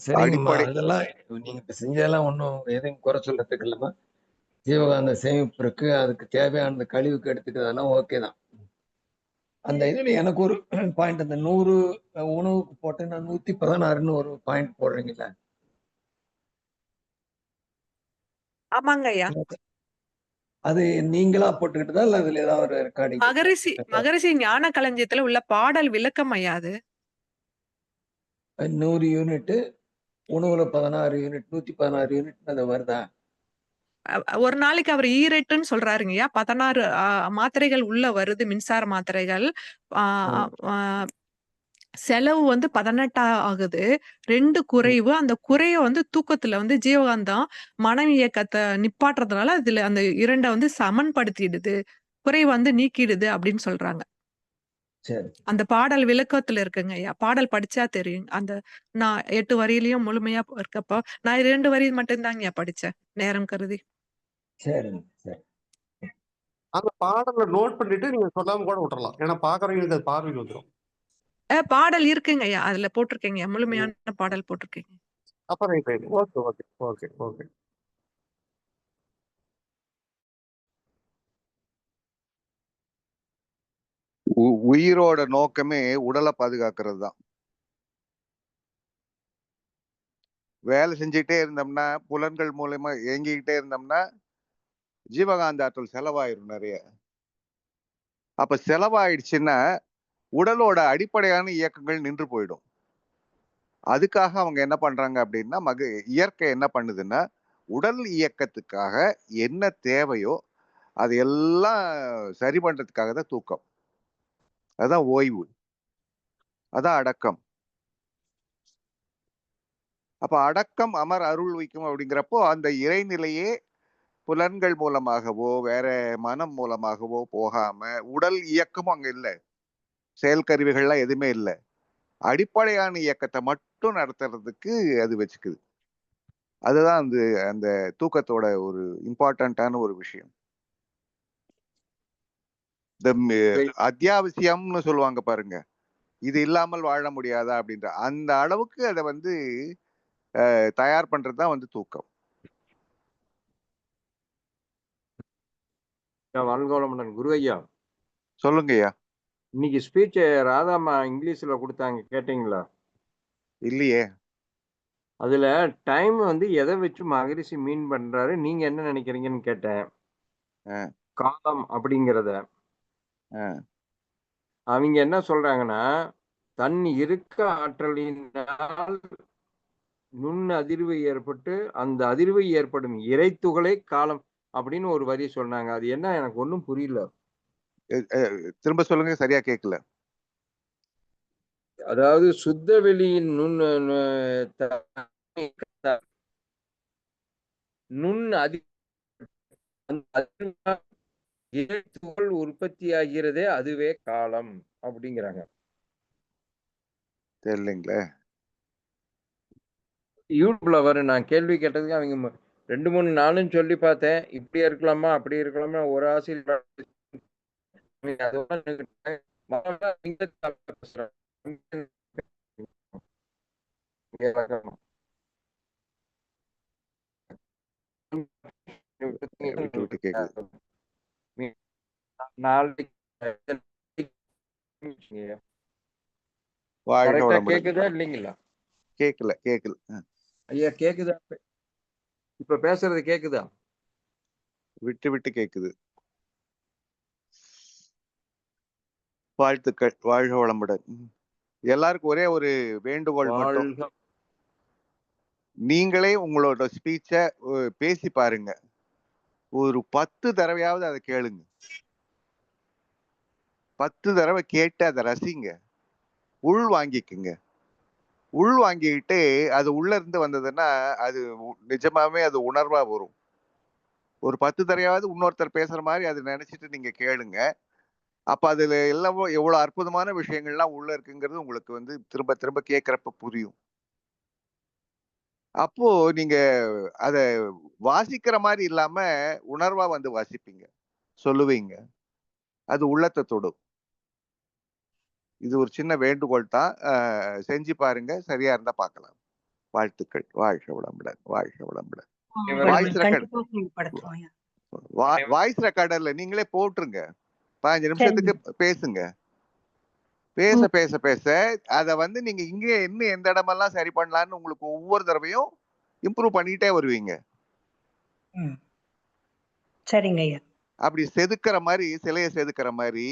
சரிங்கம்மா. அடிப்படை அதெல்லாம் நீங்க இப்ப செஞ்சதெல்லாம் ஒன்றும் எதையும் குறை சொல்றதுக்கு இல்லைம்மா. ஜீவகாந்த சேமிப்பு இருக்கு, அதுக்கு தேவையானது கழிவுக்கு எடுத்துக்கிறதெல்லாம் ஓகே தான். அந்த இதுல எனக்கு ஒரு பாயிண்ட், அந்த 100 உணவுக்கு போட்டு நான் 116ன்னு ஒரு பாயிண்ட் போடுறீங்கல்ல, ஆமாங்கய்யா. அது நீங்களா போட்டுக்கிட்டதா இல்ல அதுல ஏதாவது ஒரு ரெக்கார்டிங்? மகரிஷி ஞான களஞ்சியத்துல உள்ள பாடல் விளக்கம் ஐயா அது. 100 யூனிட் உணவுல 16 யூனிட் 116 யூனிட் அது வருதா? ஒரு நாளைக்கு அவர் ஈரெட்டுன்னு சொல்றாருங்கய்யா. 16 மாத்திரைகள் உள்ள வருது, மின்சார மாத்திரைகள். செலவு வந்து 18 ஆகுது. 2 குறைவு. அந்த குறைய வந்து தூக்கத்துல வந்து ஜீவகாந்தம் மன இயக்கத்தை நிப்பாட்டுறதுனால அதுல அந்த 2 வந்து சமன்படுத்திடுது, குறை வந்து நீக்கிடுது அப்படின்னு சொல்றாங்க. சரி. அந்த பாடல் விளக்கத்துல இருக்குங்க ஐயா. பாடல் படிச்சா தெரியும். அந்த நான் 8 வரியிலயும் முழுமையா இருக்கப்போ நான் 2 வரி மட்டும்தாங்கய்யா படிச்சேன், நேரம் கருதி. சரிங்க, சரி. அந்த பாடலை நோட் பண்ணிட்டு நீங்க சொல்லாம கூட விட்டுறலாம். ஏன்னா பாக்குறவங்களுக்கு அது பார்வைக்கு வந்துடும். பாடல் இருக்குங்க ஐயா, அதுல போட்டிருக்கேங்க, முழுமையான பாடல் போட்டிருக்கேங்க. அப்ப right right. Okay okay okay okay. உயிரோட நோக்கமே உடலை பாதுகாக்கிறது தான். வேலை செஞ்சுக்கிட்டே இருந்தோம்னா, புலன்கள் மூலமா இயங்கிக்கிட்டே இருந்தோம்னா ஜீவகாந்த ஆற்றல் செலவாயிரும் நிறைய. அப்ப செலவாயிடுச்சுன்னா உடலோட அடிப்படையான இயக்கங்கள் நின்று போயிடும். அதுக்காக அவங்க என்ன பண்றாங்க அப்படின்னா, இயற்கை என்ன பண்ணுதுன்னா, உடல் இயக்கத்துக்காக என்ன தேவையோ அது எல்லாம் சரி பண்றதுக்காக தான் தூக்கம். அதான் ஓய்வு, அதான் அடக்கம். அப்ப அடக்கம் அமர் அருள் வைக்கும் அப்படிங்கிறப்போ அந்த இறைநிலையே புலன்கள் மூலமாகவோ வேற மனம் மூலமாகவோ போகாம உடல் இயக்கமும் அங்க இல்லை, செயல்கருவிகள்லாம் எதுவுமே இல்லை, அடிப்படையான இயக்கத்தை மட்டும் நடத்துறதுக்கு அது வச்சுக்குது. அதுதான் அந்த தூக்கத்தோட ஒரு இம்பார்ட்டன்டான ஒரு விஷயம். அத்தியாவசியம்னு சொல்லுவாங்க பாருங்க, இது இல்லாமல் வாழ முடியாதா அப்படின்ற அந்த அளவுக்கு அதை வந்து தயார் பண்றதுதான் வந்து தூக்கம். வாழ்கோளமுடன் குரு ஐயா. சொல்லுங்க ஐயா. இன்னைக்கு ஸ்பீச் ராதாமா இங்கிலீஷ்ல கொடுத்தாங்க, கேட்டீங்களா? இல்லையே. அதுல டைம் வந்து எதை வச்சு மகரிஷி மீன் பண்றாரு, நீங்க என்ன நினைக்கிறீங்கன்னு கேட்டேன். காலம் அப்படிங்கிறத அவங்க என்ன சொல்றாங்கன்னா, தன் இருக்க ஆற்றலினால் நுண் அதிர்வு ஏற்பட்டு அந்த அதிர்வு ஏற்படும் இறைத்துகளே காலம் அப்படின்னு ஒரு வரி சொன்னாங்க. அது என்ன, எனக்கு ஒன்றும் புரியல. திரும்ப சொல்லுங்க, சரியா கேட்கல. அதாவது சுத்த வெளியின் நுண் இறைத்துகள் உற்பத்தி ஆகிறதே அதுவே காலம் அப்படிங்கிறாங்க. தெரியலங்களே. யூடியூப்ல வரும், நான் கேள்வி கேட்டதுக்கு அவங்க 2 3 நாளும் சொல்லி பார்த்தேன். இப்படி இருக்கலாமா அப்படி இருக்கலாமா ஒரு ஆசையில் கேக்குதா இல்லைங்களா? கேக்கல கேக்கல ஐயா. கேக்குதா? இப்ப பேசுறது கேக்குதா? விட்டு விட்டு கேக்குது. வாழ்த்துக்கள், வாழ்க வளமுடன். எல்லாருக்கும் ஒரே ஒரு வேண்டுகோள் மட்டும், நீங்களே உங்களோட ஸ்பீச்ச பேசி பாருங்க. ஒரு 10 தடவையாவது அதை கேளுங்க. 10 தடவை கேட்டு அதை ரசிங்க, உள் வாங்கிக்குங்க. உள் வாங்கிட்டு அது உள்ள இருந்து வந்ததுன்னா அது நிஜமாவே அது உணர்வா வரும். ஒரு 10 தடவையாவது இன்னொருத்தர் பேசுற மாதிரி அது நினைச்சிட்டு நீங்க கேளுங்க. அப்ப அதுல எல்லாம் எவ்வளவு அற்புதமான விஷயங்கள்லாம் உள்ள இருக்குங்கிறது உங்களுக்கு வந்து திரும்ப திரும்ப கேட்கறப்ப புரியும். அப்போ நீங்க அத வாசிக்கிற மாதிரி இல்லாம உணர்வா வந்து வாசிப்பீங்க, சொல்லுவீங்க. அது உள்ளத்தை தொடும். இது ஒரு சின்ன வேண்டுகோள் தான். செஞ்சு பாருங்க. சரியா இருந்தா பார்க்கலாம். வாழ்த்துக்கள். வாழ்க வளமுடன். வாழ்க வளமுடன். வாய்ஸ் ரெக்கார்ட் கண்டிப்பா செயல்படுத்துறோம் ஐயா. வாய்ஸ் ரெக்கார்டர்ல நீங்களே போட்டுருங்க. 15 நிமிஷத்துக்கு பேசுங்க. பேச பேச பேச அத வந்து நீங்க இங்கே இன்னும் எந்த இடமெல்லாம் சரி பண்ணலாம்னு உங்களுக்கு ஒவ்வொரு தடவையும் இம்ப்ரூவ் பண்ணிட்டே வருவீங்க. சரிங்க ஐயா. அப்படி செதுக்கிற மாதிரி, சிலையை செதுக்கிற மாதிரி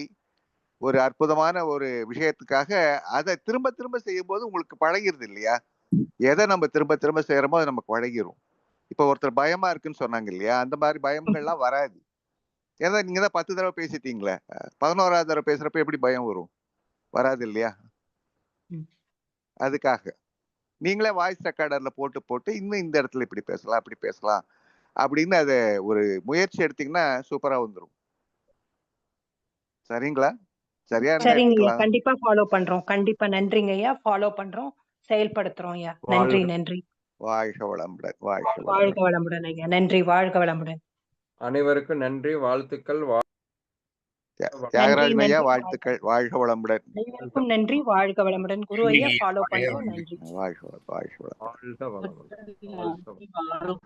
ஒரு அற்புதமான ஒரு விஷயத்துக்காக அதை திரும்ப திரும்ப செய்யும் போது உங்களுக்கு பழகிருது இல்லையா? எதை நம்ம திரும்ப திரும்ப செய்யறோமோ அது நமக்கு பழகிரும். இப்ப ஒருத்தர் பயமா இருக்குன்னு சொன்னாங்க இல்லையா? அந்த மாதிரி பயங்கள்லாம் வராது. ஏன்னா நீங்க தான் 10 தடவை பேசிட்டீங்களே. 11ஆவது தடவை பேசுறப்ப எப்படி பயம் வரும்? வராது இல்லையா? அதுக்காக நீங்களே வாய்ஸ் ரெக்கார்டர்ல போட்டு போட்டு இன்னும் இந்த இடத்துல இப்படி பேசலாம், அப்படி பேசலாம் அப்படின்னு அதை ஒரு முயற்சி எடுத்தீங்கன்னா சூப்பரா வந்துடும். சரிங்களா? சரியா இருந்தா சரிங்க ஐயா. எடுத்துக்கலாம். கண்டிப்பா ஃபாலோ பண்றோம். கண்டிப்பா நன்றிங்க ஐயா. ஃபாலோ பண்றோம், செயல்படுத்துறோம் ஐயா. நன்றி நன்றி. வாழ்க வளமுடன். வாழ்க வாழ்க வளமுடன். வளமுடன் ஐயா. நன்றி. வாழ்க வளமுடன். அனைவருக்கும் நன்றி, வாழ்த்துக்கள். தியாகராஜன் ஐயா வாழ்த்துக்கள். வாழ்க வளமுடன். அனைவருக்கும் நன்றி. வாழ்க வளமுடன். குரு ஐயா ஃபாலோ பண்றோம். நன்றி. வாழ்க வளமுடன். வாழ்க வளமுடன்.